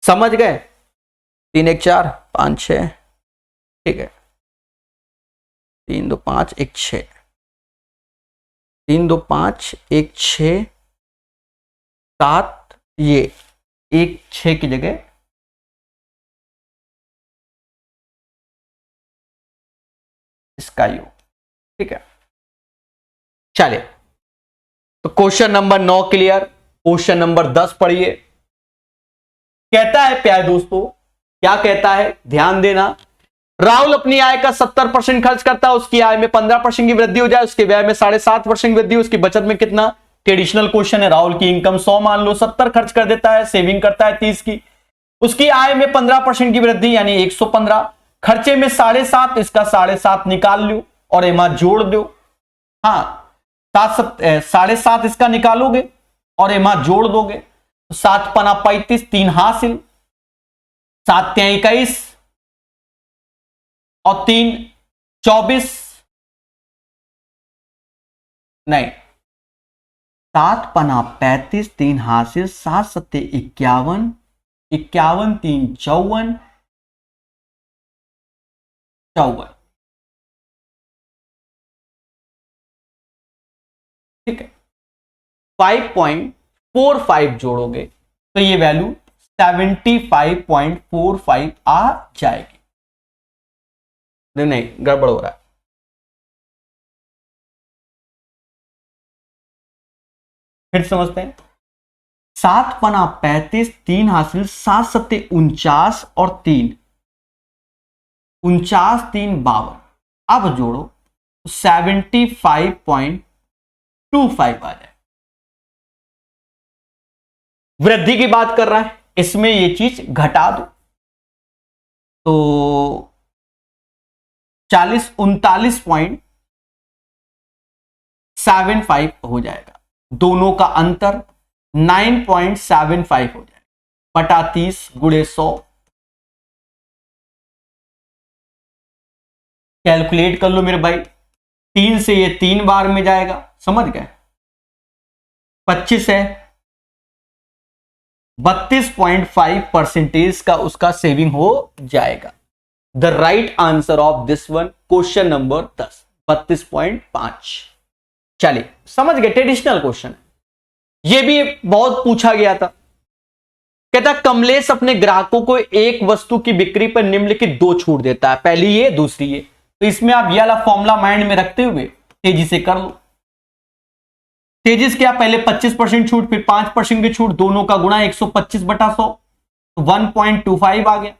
समझ गए? 3 1 4 5 6, ठीक है, 3 2 5 1 6, 3 2 5 1 6 7, ये 1 6 की जगह इसका योग, ठीक है। चलिए, तो question number 9 clear. Question number 10 पढ़िए। कहता है प्यारे दोस्तों, क्या कहता है ध्यान देना, राहुल अपनी आय का 70% खर्च करता है, उसकी आय में 15% की वृद्धि हो जाए, उसके व्यय में 7.5% वृद्धि, उसकी बचत में कितना? ट्रेडिशनल क्वेश्चन है। राहुल की इनकम 100 मान लो, 70 खर्च कर देता है, सेविंग करता है 30 की, उसकी आय में 15% की वृद्धि यानी 115, खर्चे में 7.5, इसका 7.5 निकाल लो और एमा जोड़ दो। हाँ 7.5 इसका निकालोगे और एमा जोड़ दोगे, 7 पना 35, 3 हासिल, 7 3 21 और 3 24, नहीं 7 पना 35, 3 हासिल, 7 7 51, 51 3 54, 54, ठीक है। 5.45 जोड़ोगे तो ये वैल्यू 75.45 आ जाएगी। नहीं गड़बड़ हो रहा है, फिर समझते हैं। 7 पना 35, 3 हासिल, 7 7 49 और 3 49 3 52, अब जोड़ो तो 75.25 आ जाए। वृद्धि की बात कर रहा है, इसमें ये चीज घटा दो तो 39.75 हो जाएगा। दोनों का अंतर 9.75 हो जाएगा, बटा 30 गुणे 100। कैलकुलेट कर लो मेरे भाई, 3 से ये 3 बार में जाएगा, समझ गए? 25 है, 32.5% का उसका सेविंग हो जाएगा। The right answer of this one question number 10 32.5। चलिए समझ गए, ट्रेडिशनल क्वेश्चन है, यह भी बहुत पूछा गया था। कहता कमलेश अपने ग्राहकों को एक वस्तु की बिक्री पर निम्नलिखित 2 छूट देता है, पहली ये दूसरी ये। तो इसमें आप ये वाला फॉर्मूला माइंड में रखते हुए तेजी से कर लो। तेजी से क्या, पहले 25% छूट, फिर 5% की छूट, दोनों का गुणा 125/100, तो 1.25 आ गया।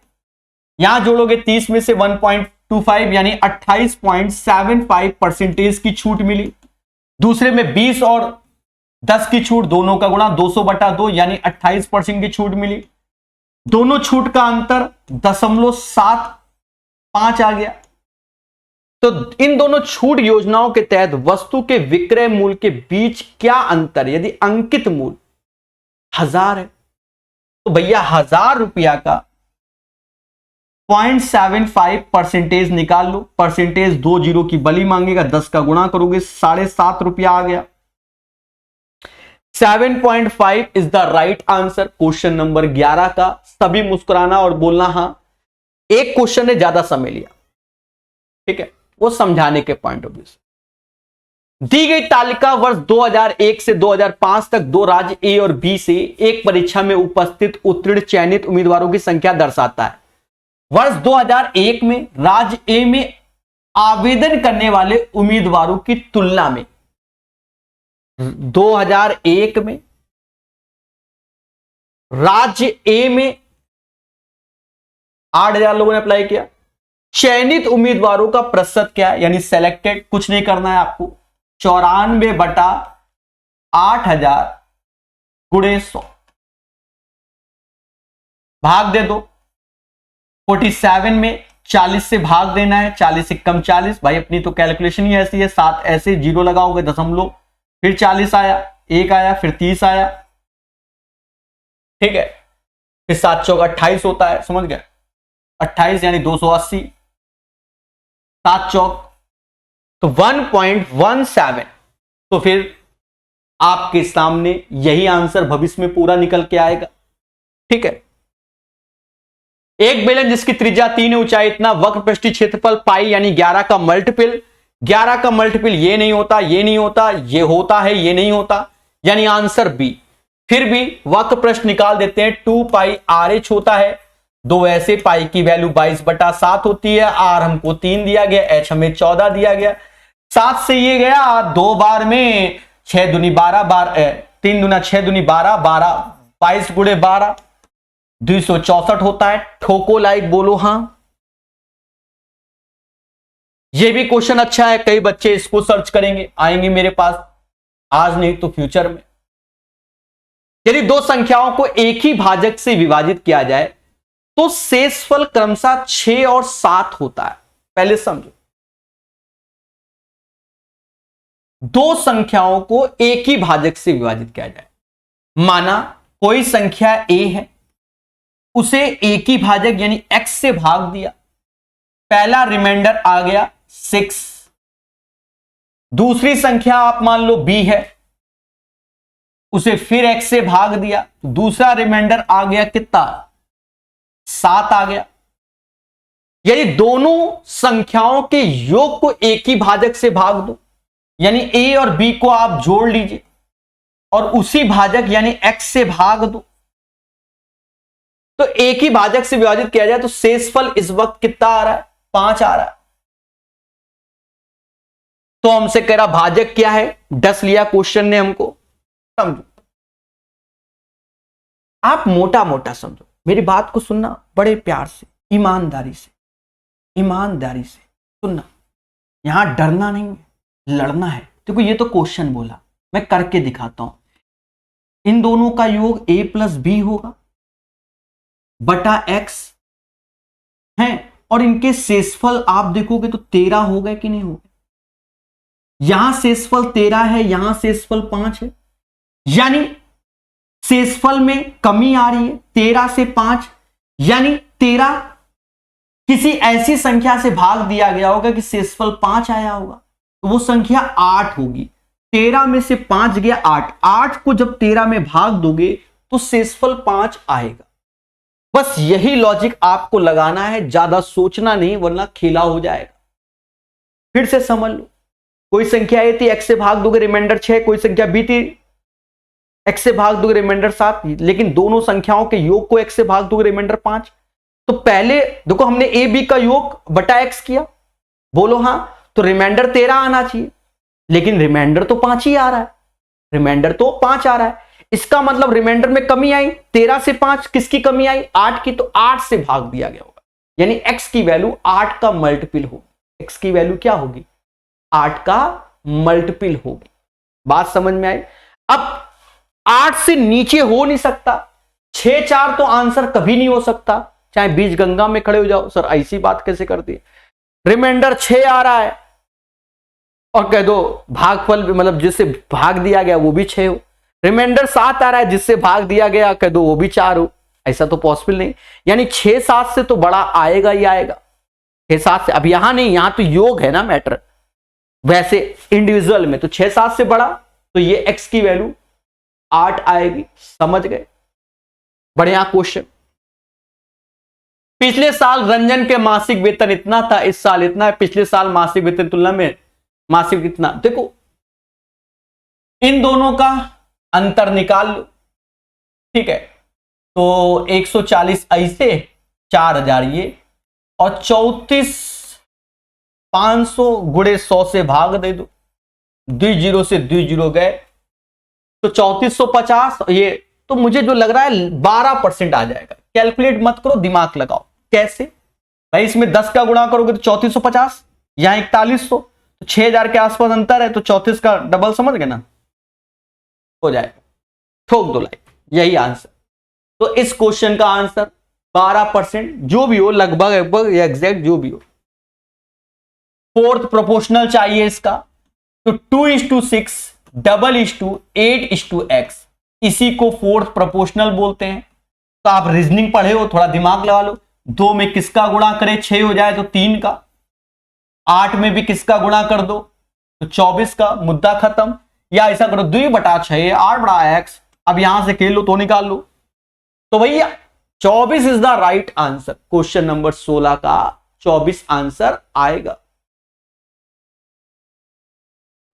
यहां जोड़ोगे 30 में से 1.25 यानी 28.75% की छूट मिली। दूसरे में 20 और 10 की छूट, दोनों का गुणा 200/2 यानी 28% की छूट मिली। दोनों छूट का अंतर 0.75 आ गया। तो इन दोनों छूट योजनाओं के तहत वस्तु के विक्रय मूल्य के बीच क्या अंतर, यदि अंकित मूल्य 1000 है तो भैया 1000 रुपया का 0.75% निकाल लो। परसेंटेज 2 जीरो की बली मांगेगा, 10 का गुणा करोगे 7.5 रुपया आ गया। 7.5 is the right answer question number 11 का। सभी मुस्कुराना और बोलना हां। एक क्वेश्चन ने ज्यादा समय लिया, ठीक है, वो समझाने के पॉइंट ऑफ व्यू से। दी गई तालिका वर्ष 2001 से 2005 तक दो राज्य ए और बी से एक परीक्षा में उपस्थित उत्तीर्ण चयनित उम्मीदवारों की संख्या दर्शाता है। वर्ष 2001 में राज्य ए में आवेदन करने वाले उम्मीदवारों की तुलना में 2001 में राज्य ए में 8000 लोगों ने अप्लाई किया। चयनित उम्मीदवारों का प्रतिशत क्या है, यानी सेलेक्टेड, कुछ नहीं करना है आपको, 94/8000 गुणे 100 भाग दे दो। 47 में 40 से भाग देना है, 40 से कम 40, भाई अपनी तो कैलकुलेशन ही ऐसी है, 7 ऐसे जीरो लगाओगे दशमलव, फिर 40 आया, 1 आया, फिर 30 आया, ठीक है, फिर 7 चौक 28 होता है, समझ गए, 28 यानी 280, 7 चौक तो 1.17। तो फिर आपके सामने यही आंसर भविष्य में पूरा निकल के आएगा, ठीक है। एक बेलन जिसकी त्रिज्या 3 है, ऊंचाई इतना, वक्र पृष्ठीय क्षेत्रफल पाई यानी 11 का मल्टीपल, 11 का मल्टीपल ये नहीं होता, ये नहीं होता, ये होता है, ये नहीं होता, यानी आंसर बी। फिर भी वक्र पृष्ठ निकाल देते हैं, 2 पाई आर एच होता है, दो ऐसे, पाई की वैल्यू 22/7 होती है, आर हमको 3 दिया गया, एच हमें 14 दिया गया, 7 से ये गया 2 बार में, 6 दूनी 12 बार, 3 दूना 6 दूनी 12, 12 22 गुणे 12 264 होता है। ठोको लाइक, बोलो हां। ये भी क्वेश्चन अच्छा है, कई बच्चे इसको सर्च करेंगे, आएंगे मेरे पास, आज नहीं तो फ्यूचर में। यदि दो संख्याओं को एक ही भाजक से विभाजित किया जाए तो शेषफल क्रमशः 6 और 7 होता है। पहले समझो, दो संख्याओं को एक ही भाजक से विभाजित किया जाए, माना कोई संख्या a है, उसे एक ही भाजक यानी x से भाग दिया, पहला रिमाइंडर आ गया 6। दूसरी संख्या आप मान लो b है, उसे फिर x से भाग दिया, दूसरा रिमाइंडर आ गया कितना, 7 आ गया। यदि दोनों संख्याओं के योग को एक ही भाजक से भाग दो, यानी a और b को आप जोड़ लीजिए और उसी भाजक यानी x से भाग दो, तो एक ही भाजक से विभाजित किया जाए तो शेषफल इस वक्त कितना आ रहा है, 5 आ रहा है। तो हमसे कह रहा भाजक क्या है, 10 लिया क्वेश्चन ने हमको। समझो, आप मोटा मोटा समझो, मेरी बात को सुनना बड़े प्यार से, ईमानदारी से, ईमानदारी से सुनना, यहां डरना नहीं है, लड़ना है। देखो ये तो क्वेश्चन बोला, मैं करके दिखाता हूं। इन दोनों का योग a प्लस बी होगा बटा x है, और इनके शेषफल आप देखोगे तो 13 हो गए कि नहीं हो गए। यहां शेषफल 13 है, यहां शेषफल 5 है, यानी शेषफल में कमी आ रही है 13 से 5, यानी 13 किसी ऐसी संख्या से भाग दिया गया होगा कि शेषफल 5 आया होगा, तो वो संख्या 8 होगी। 13 में से 5 गया 8, 8 को जब 13 में भाग दोगे तो शेषफल 5 आएगा। बस यही लॉजिक आपको लगाना है, ज्यादा सोचना नहीं, वरना खेला हो जाएगा। फिर से समझ लो, कोई संख्या ए थी, x से भाग दोगे रिमाइंडर 6, कोई संख्या b थी, x से भाग दोगे रिमाइंडर 7, लेकिन दोनों संख्याओं के योग को x से भाग दोगे रिमाइंडर 5। तो पहले देखो हमने a b का योग बटा x किया, बोलो हां, तो रिमाइंडर 13 आना चाहिए, लेकिन रिमाइंडर तो 5 ही आ रहा है, रिमाइंडर तो 5 आ रहा है। इसका मतलब रिमाइंडर में कमी आई, 13 से 5 किसकी कमी आई, 8 की, तो 8 से भाग दिया गया होगा, यानी x की वैल्यू 8 का मल्टीपल होगी। x की वैल्यू क्या होगी, 8 का मल्टीपल होगी। बात समझ में आई। अब 8 से नीचे हो नहीं सकता, 6-4 तो आंसर कभी नहीं हो सकता, चाहे बीच गंगा में खड़े हो जाओ। सर ऐसी बात कैसे कर दी? रिमाइंडर 6 आ रहा है और कह दो भागफल मतलब जिससे भाग दिया गया वो भी 6 हो। रिमाइंडर 7 आ रहा है, जिससे भाग दिया गया कह दो वो भी 4 हो। ऐसा तो पॉसिबल नहीं, यानी 6-7 से तो बड़ा आएगा ही आएगा। 6-7 से, अब यहां नहीं, यहां तो योग है ना मैटर, वैसे इंडिविजुअल में तो 6-7 से बड़ा, तो ये x की वैल्यू 8 आएगी। समझ गए? बढ़िया क्वेश्चन। पिछले साल रंजन के मासिक वेतन इतना था, इस साल इतना है। पिछले साल मासिक वेतन तुलना में मासिक कितना, देखो इन दोनों का अंतर निकाल लो, ठीक है। तो 140 ऐसे, 4000 ये, और 34,500 गुणे 100 से भाग दे दो, 2 जीरो से 2 जीरो गए, तो 3450। ये तो मुझे जो लग रहा है 12% आ जाएगा। कैलकुलेट मत करो, दिमाग लगाओ। कैसे भाई? इसमें 10 का गुणा करोगे तो 3450, यहां 4100, तो 6000 के आसपास अंतर है, तो 34 का डबल, समझ गए ना? हो जाएगा, ठोक दो लाइक, यही आंसर। तो इस क्वेश्चन का आंसर 12%, जो भी हो, लगभग लगभग या एग्जैक्ट जो भी हो। फोर्थ प्रोपोर्शनल चाहिए इसका, तो 2:6 8:x, इसी को फोर्थ प्रोपोर्शनल बोलते हैं। तो आप रीजनिंग पढ़े हो, थोड़ा दिमाग लगा लो। 2 में किसका गुणा करें 6 हो जाए तो 3 का, 8 में भी किसका गुणा कर दो तो 24 का, मुद्दा खत्म। या ऐसा करो 2/6 8/x, अब यहां से खेल लो तो निकाल लो। तो भैया 24 is the right answer. Question number 16 का 24 आंसर आएगा।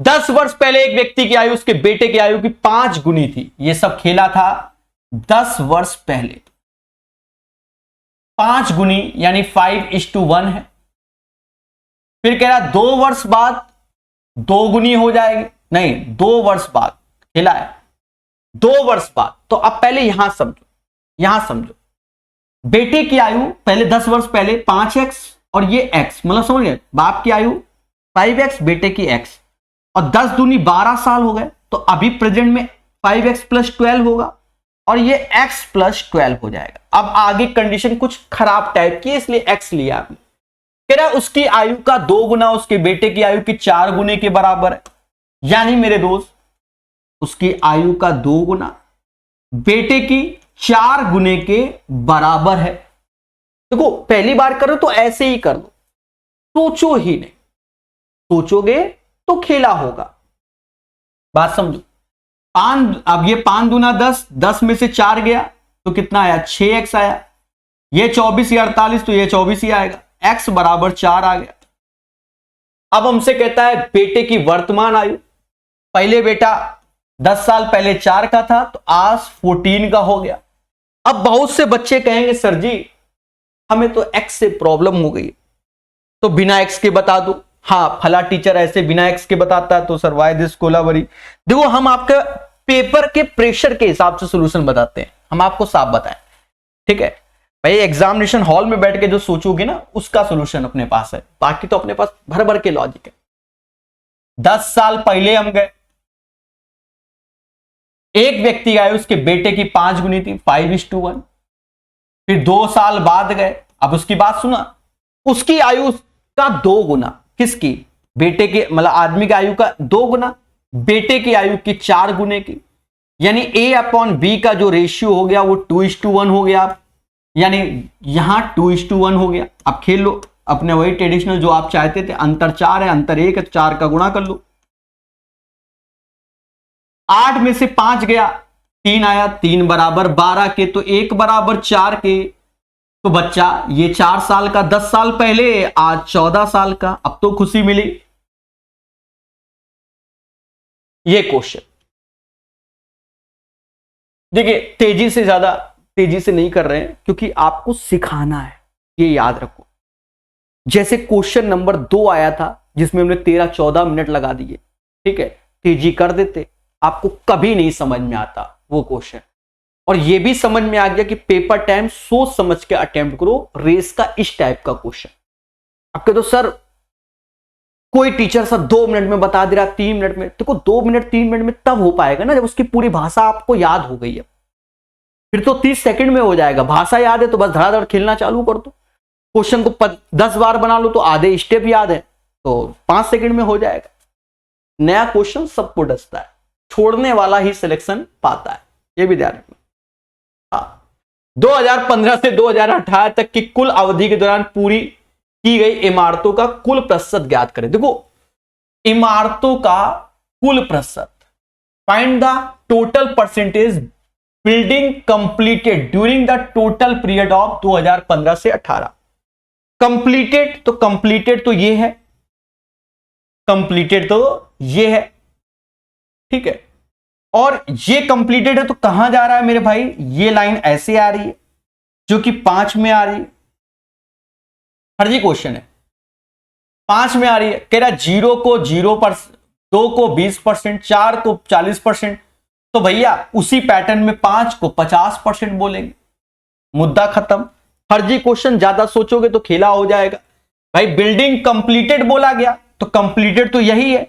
10 वर्ष पहले एक व्यक्ति की आयु उसके बेटे की आयु की 5 गुनी थी। यह सब खेला था 10 वर्ष पहले। 5 गुनी यानी 5:1 है। फिर कह रहा 2 वर्ष बाद 2 गुनी हो जाएगी, नहीं 2 वर्ष बाद खेला है, 2 वर्ष बाद। तो अब पहले यहां समझो, यहां समझो, बेटे की आयु पहले 10 वर्ष पहले 5x और ये x, मतलब समझ गए, बाप की आयु 5x, बेटे की x, और 10 दूनी 12 साल हो गए। तो अभी प्रेजेंट में 5x + 12 होगा और ये x + 12 हो जाएगा। अब आगे कंडीशन कुछ खराब टाइप की, इसलिए x लिया आपने। कह रहा उसकी आयु का 2 गुना उसके बेटे की आयु के 4 गुने के बराबर है। यानी मेरे दोस्त उसकी आयु का 2 गुना बेटे की 4 गुने के बराबर है। देखो पहली बार करो तो ऐसे ही कर लो, सोचो ही नहीं, सोचोगे तो खेला होगा। बात समझो। 5, अब ये 5 दूना 10, 10 में से 4 गया तो कितना आया 6x आया। ये 24 या 48, तो ये 24 ही आएगा। x बराबर 4 आ गया। अब हमसे कहता है बेटे की वर्तमान आयु। पहले बेटा 10 साल पहले 4 का था, तो आज 14 का हो गया। अब बहुत से बच्चे कहेंगे सर जी हमें तो x से प्रॉब्लम हो गई, तो बिना x के बता दो। हाँ, फला टीचर ऐसे बिना x के बताता है, तो सर वाई दिस कोलाबरी। देखो हम आपके पेपर के प्रेशर के हिसाब से सॉल्यूशन बताते हैं, हम आपको साफ बताएं, ठीक है भाई। एग्जामिनेशन हॉल में बैठ के जो सोचोगे ना, उसका सॉल्यूशन अपने पास है, बाकी तो अपने पास भर भर के लॉजिक है। 10 साल पहले हम गए, एक व्यक्ति आए, उसके बेटे की 5 गुनी थी, 5:1। फिर 2 साल बाद गए, अब उसकी बात सुना, उसकी आयु का 2 गुना, किसकी? बेटे के, मतलब आदमी की आयु का 2 गुना, बेटे की आयु की 4 गुने की। यानी A/B का जो रेशियो हो गया वो 2:1 हो गया। यानी यहां 2:1 हो गया। अब खेल लो अपने वही ट्रेडिशनल जो आप चाहते थे, अंतर 4 है, अंतर 1 है, 4 का गुणा कर लो। 8 में से 5 गया, 3 आया, 3 बराबर 12 के, तो 1 बराबर 4 के। तो बच्चा ये 4 साल का 10 साल पहले, आज 14 साल का। अब तो खुशी मिली। ये क्वेश्चन देखिए तेजी से, ज्यादा तेजी से नहीं कर रहे हैं क्योंकि आपको सिखाना है, ये याद रखो। जैसे क्वेश्चन नंबर 2 आया था जिसमें हमने 13-14 मिनट लगा दिए, ठीक है, तेजी कर देते, आपको कभी नहीं समझ में आता वो क्वेश्चन। और ये भी समझ में आ गया कि पेपर टाइम सोच समझ के अटेम्प्ट करो, रेस का इस टाइप का क्वेश्चन। अब कह दो सर कोई टीचर सर 2 मिनट में बता दे रहा, 3 मिनट में। देखो 2 मिनट 3 मिनट में तब हो पाएगा ना जब उसकी पूरी भाषा आपको याद हो गई है। फिर तो 30 सेकंड में हो जाएगा। भाषा याद है तो बस धड़ाधड़ खेलना चालू कर दो। क्वेश्चन को 10 बार बना लो तो आधे स्टेप याद है तो 5 सेकंड में हो जाएगा। नया क्वेश्चन सबको डसता है, छोड़ने वाला ही सिलेक्शन पाता है, ये भी ध्यान रखना। 2015 से 2018 तक की कुल अवधि के दौरान पूरी की गई इमारतों का कुल प्रतिशत ज्ञात करें। देखो इमारतों का कुल प्रतिशत, find the total percentage building completed during the total period of 2015 से 18। कंप्लीटेड तो ये है, कंप्लीटेड तो ये है, ठीक है। और ये कंप्लीटेड है तो कहां जा रहा है मेरे भाई, ये लाइन ऐसे आ रही है जो कि 5 में आ रही है। फर्जी क्वेश्चन है, 5 में आ रही है। कह रहा 0 को 0%, 2 को 20%, 4 को 40%, तो भैया उसी पैटर्न में 5 को 50% बोलेंगे, मुद्दा खत्म। फर्जी क्वेश्चन ज्यादा सोचोगे तो खेला हो जाएगा। भाई बिल्डिंग कंप्लीटेड बोला गया तो कंप्लीटेड तो यही है,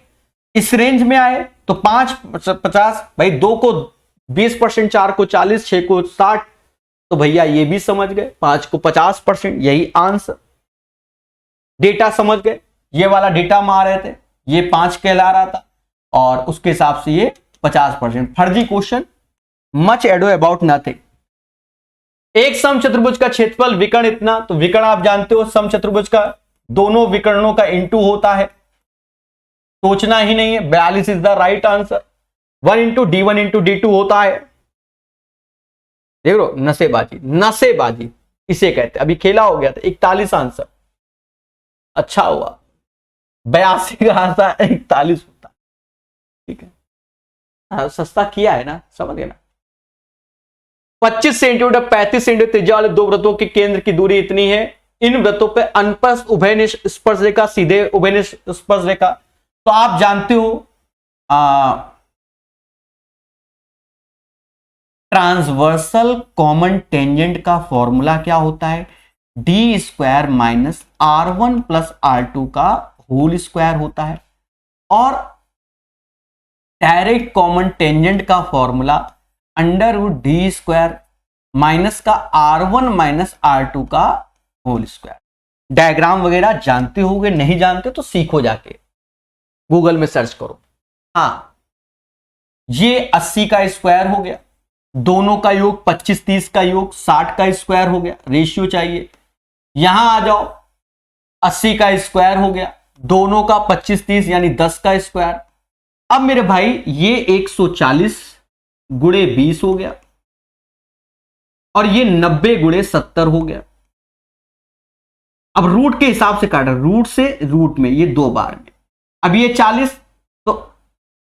इस रेंज में आए तो 5 50, भाई 2 को 20%, 4 को 40, 6 को 60, तो भैया ये भी समझ गए, 5 को 50%, यही आंसर। डेटा समझ गए, ये वाला डेटा में आ रहे थे, ये 5 कहला रहा था और उसके हिसाब से ये 50%। फर्जी question, much ado about nothing. एक समचतुर्भुज का क्षेत्रफल विकर्ण इतना, तो विकर्ण आप जानते हो समचतुर्भुज का दोनों विकर्णों का इंटू होता है, सोचना ही नहीं है, 42 is the right answer. 1 into D1 into D2 होता है। देख लो नसेबाजी, नसेबाजी इसे कहते हैं। अभी खेला हो गया था, 41 आंसर, अच्छा हुआ 82 का आंसर 41 होता, ठीक है। हाँ, सस्ता किया है ना, समझ गए ना। 25 सेंटीमीटर 35 सेंटीमीटर त्रिज्या वाले दो वृत्तों के केंद्र की दूरी इतनी है, इन वृत्तों पे अनुप्रस्थ उभयनिष्ठ स्पर्श रेखा, सीधे उभयनिष्ठ स्पर्श रेखा। तो आप जानते हो ट्रांसवर्सल कॉमन टेंजेंट का फॉर्मूला क्या होता है, d² minus R1 plus R2 का होल स्क्वायर होता है। और डायरेक्ट कॉमन टेंजेंट का फॉर्मूला √d² माइनस का R1 माइनस R2 का होल स्क्वायर। डायग्राम वगैरह जानते होगे, नहीं जानते तो सीखो, जाके गूगल में सर्च करो। हाँ, ये 80 का स्क्वायर हो गया, दोनों का योग 25 30 का योग 60 का स्क्वायर हो गया, रेशियो चाहिए। यहां आ जाओ, 80 का स्क्वायर हो गया, दोनों का 25 30 यानी 10 का स्क्वायर। अब मेरे भाई ये 140 गुणे 20 हो गया और ये 90 गुणे 70 हो गया। अब रूट के हिसाब से काटा, रूट से रूट में, ये 2 बार में। अब ये 40, तो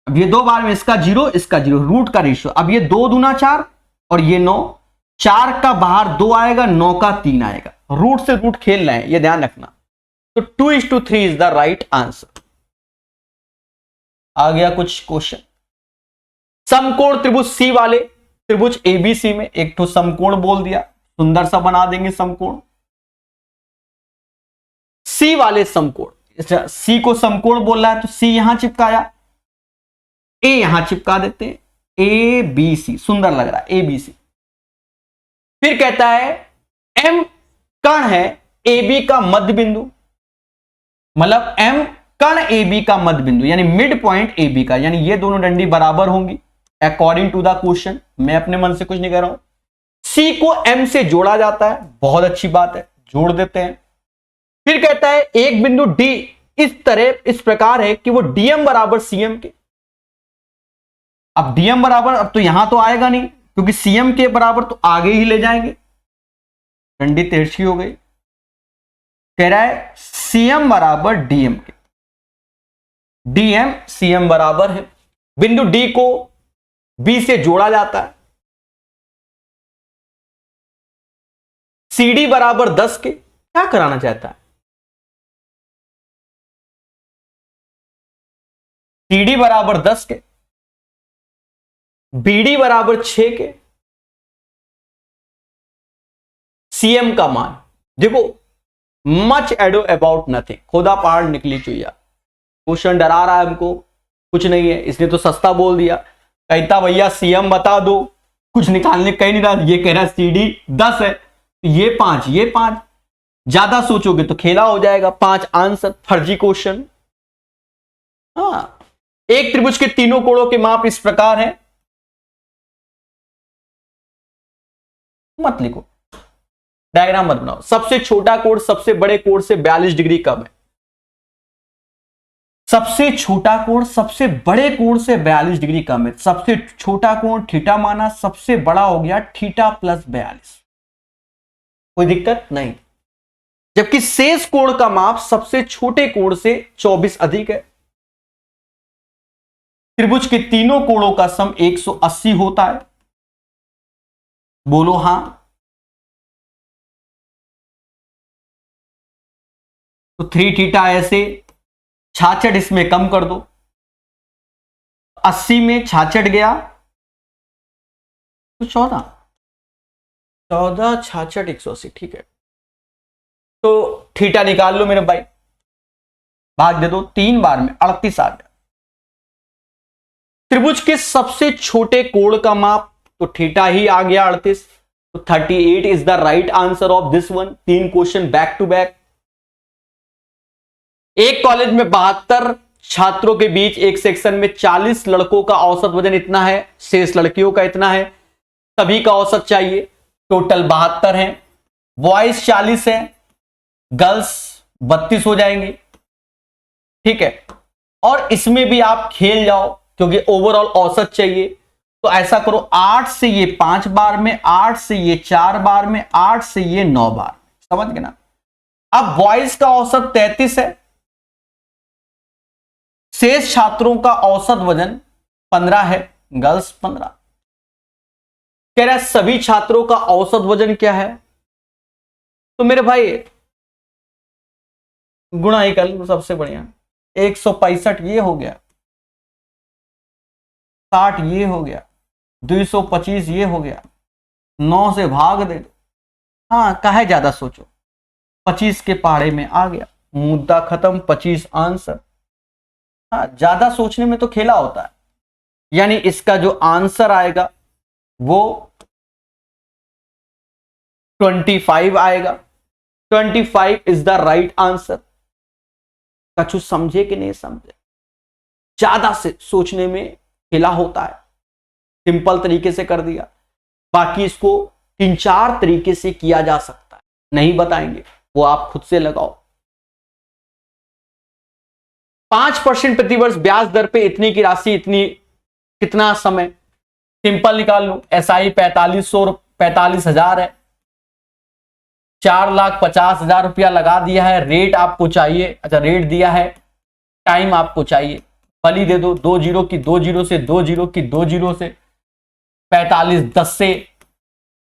अब ये 2 बार में, इसका 0 इसका 0, रूट का रेशियो। अब ये 2 दूना 4 और ये 9, 4 का बाहर 2 आएगा, 9 का 3 आएगा। रूट से रूट खेल रहे हैं, ये ध्यान रखना। तो 2:3 इज द राइट आंसर। आ गया कुछ क्वेश्चन। समकोण त्रिभुज सी वाले त्रिभुज एबीसी में एक तो समकोण बोल दिया, सुंदर सा बना देंगे समकोण। सी वाले समकोण, सी को समकोण बोल रहा है तो सी यहां चिपकाया, ए यहां चिपका देते हैं, ए बी सी, सुंदर लग रहा है, ए बी सी। फिर कहता है एम कण है ए बी का मध्य बिंदु, मतलब एम कण ए बी का मध्य बिंदु यानी मिड पॉइंट ए बी का, यानी ये दोनों डंडी बराबर होंगी अकॉर्डिंग टू द क्वेश्चन। मैं अपने मन से कुछ नहीं कह रहा हूं। सी को एम से जोड़ा जाता है, बहुत अच्छी बात है, जोड़ देते हैं। फिर कहता है एक बिंदु डी इस तरह इस प्रकार है कि वो डीएम बराबर सीएम के। अब डीएम बराबर, अब तो यहां तो आएगा नहीं क्योंकि सीएम के बराबर तो आगे ही ले जाएंगे, डंडी तिरछी हो गई। कह रहा है सीएम बराबर डीएम के, डीएम सीएम बराबर है। बिंदु डी को बी से जोड़ा जाता है, सीडी बराबर 10 के। क्या कराना चाहता है, सीडी बराबर 10 के, बीडी बराबर 6 के, सीएम का मान देखो, मच एडो अबाउट नथिंग, खोदा पहाड़ निकली चुईया। क्वेश्चन डरा रहा है हमको, कुछ नहीं है, इसने तो सस्ता बोल दिया। कहता भैया सीएम बता दो, कुछ निकालने कहीं नहीं रहा, ये कह रहा CD 10 है, ये 5, ये 5। ज्यादा सोचोगे तो खेला हो जाएगा। 5 आंसर, फर्जी क्वेश्चन। हाँ, एक त्रिभुज के तीनों कोणों के माप इस प्रकार है। मत लिखो, डायग्राम मत बनाओ। सबसे छोटा कोण सबसे बड़े कोण से 42 डिग्री कम है। सबसे छोटा कोण सबसे बड़े कोण से 42 डिग्री कम है। सबसे छोटा कोण थीटा माना, सबसे बड़ा हो गया थीटा प्लस 42। कोई दिक्कत नहीं। जबकि शेष कोण का माप सबसे छोटे कोण से 24 अधिक है। त्रिभुज के तीनों कोणों का सम 180 होता है। बोलो हां। तो 3 थीटा ऐसे, 66 इसमें कम कर दो, 80 में 66 गया तो 14, 66, 180, ठीक है। तो थीटा निकाल लो मेरे भाई, भाग दे दो 3 बार में, 38 आ गया। त्रिभुज के सबसे छोटे कोण का माप तो थीटा ही आ गया 38। तो 38 is the right answer of this one. 3 question back to back. एक कॉलेज में 72 छात्रों के बीच एक सेक्शन में 40 लड़कों का औसत वजन इतना है, शेष लड़कियों का इतना है। सभी का औसत चाहिए। टोटल 72 है। बॉयज 40 है, गर्ल्स 32 हो जाएंगे, ठीक है। और इसमें भी आप खेल जाओ क्योंकि ओवरऑल औसत चाहिए। तो ऐसा करो, 8 से ये 5 बार में, 8 से ये 4 बार में, 8 से ये 9 बार। समझ गए ना। अब बॉयज का औसत 33 है, शेष छात्रों का औसत वजन 15 है, गर्ल्स 15। कह रहा है सभी छात्रों का औसत वजन क्या है। तो मेरे भाई गुणा ही कर लो, सबसे बढ़िया। 165 ये हो गया, 60 ये हो गया, 225 ये हो गया, 9 से भाग दे दो। हाँ, काहे ज्यादा सोचो, 25 के पहाड़े में आ गया, मुद्दा खत्म, 25 आंसर। हाँ, ज्यादा सोचने में तो खेला होता है। यानी इसका जो आंसर आएगा वो 25 आएगा। 25 इज द राइट आंसर। कछु समझे कि नहीं समझे? ज्यादा से सोचने में खेला होता है। सिंपल तरीके से कर दिया। बाकी इसको 3-4 तरीके से किया जा सकता है, नहीं बताएंगे, वो आप खुद से लगाओ। 5% प्रतिवर्ष ब्याज दर पे इतनी की राशि, इतनी कितना समय? सिंपल निकाल लो। SI 45,000 है, 4,50,000 रुपया लगा दिया है। रेट आपको चाहिए, अच्छा रेट दिया है, टाइम आपको चाहिए। बली दे दो, 2 जीरो की 2 जीरो से, 2 जीरो की 2 जीरो से, 45 10 से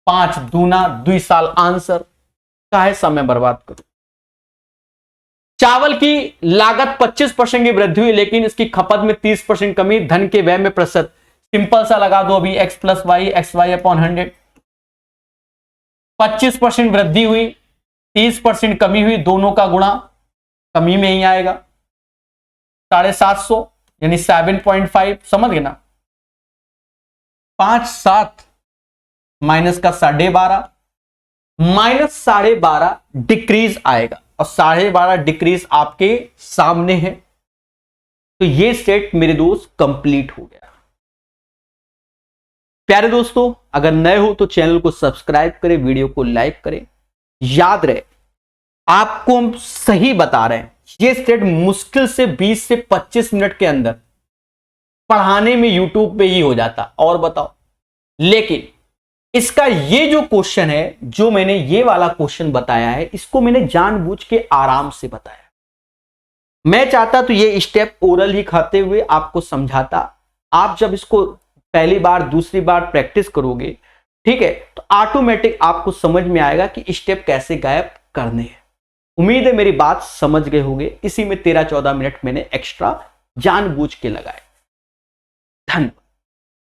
5 दूना 2 साल। आंसर का है, समय बर्बाद करो। चावल की लागत 25% की वृद्धि हुई, लेकिन इसकी खपत में 30% कमी। धन के व्यय में प्रतिशत सिंपल सा लगा दो अभी, x प्लस वाई, XY/100। 25% वृद्धि हुई, 30% कमी हुई, दोनों का गुणा कमी में ही आएगा। 750 यानी 7.5, समझ गए ना। 5 7 माइनस का 12.5, माइनस 12.5 डिक्रीज आएगा, और 12.5 डिक्रीज आपके सामने है। तो ये सेट मेरे दोस्त कंप्लीट हो गया। प्यारे दोस्तों, अगर नए हो तो चैनल को सब्सक्राइब करें, वीडियो को लाइक करें। याद रहे, आपको हम सही बता रहे हैं, ये सेट मुश्किल से 20 से 25 मिनट के अंदर पढ़ाने में यूट्यूब पे ही हो जाता। और बताओ, लेकिन इसका ये जो क्वेश्चन है, जो मैंने ये वाला क्वेश्चन बताया है, इसको मैंने जानबूझ के आराम से बताया। मैं चाहता तो ये स्टेप ओरल ही खाते हुए आपको समझाता। आप जब इसको पहली बार दूसरी बार प्रैक्टिस करोगे, ठीक है, तो ऑटोमेटिक आपको समझ में आएगा कि स्टेप कैसे गायब करने हैं। उम्मीद है मेरी बात समझ गए होंगे। इसी में 13-14 मिनट मैंने एक्स्ट्रा जानबूझ के लगाए। धन्यवाद।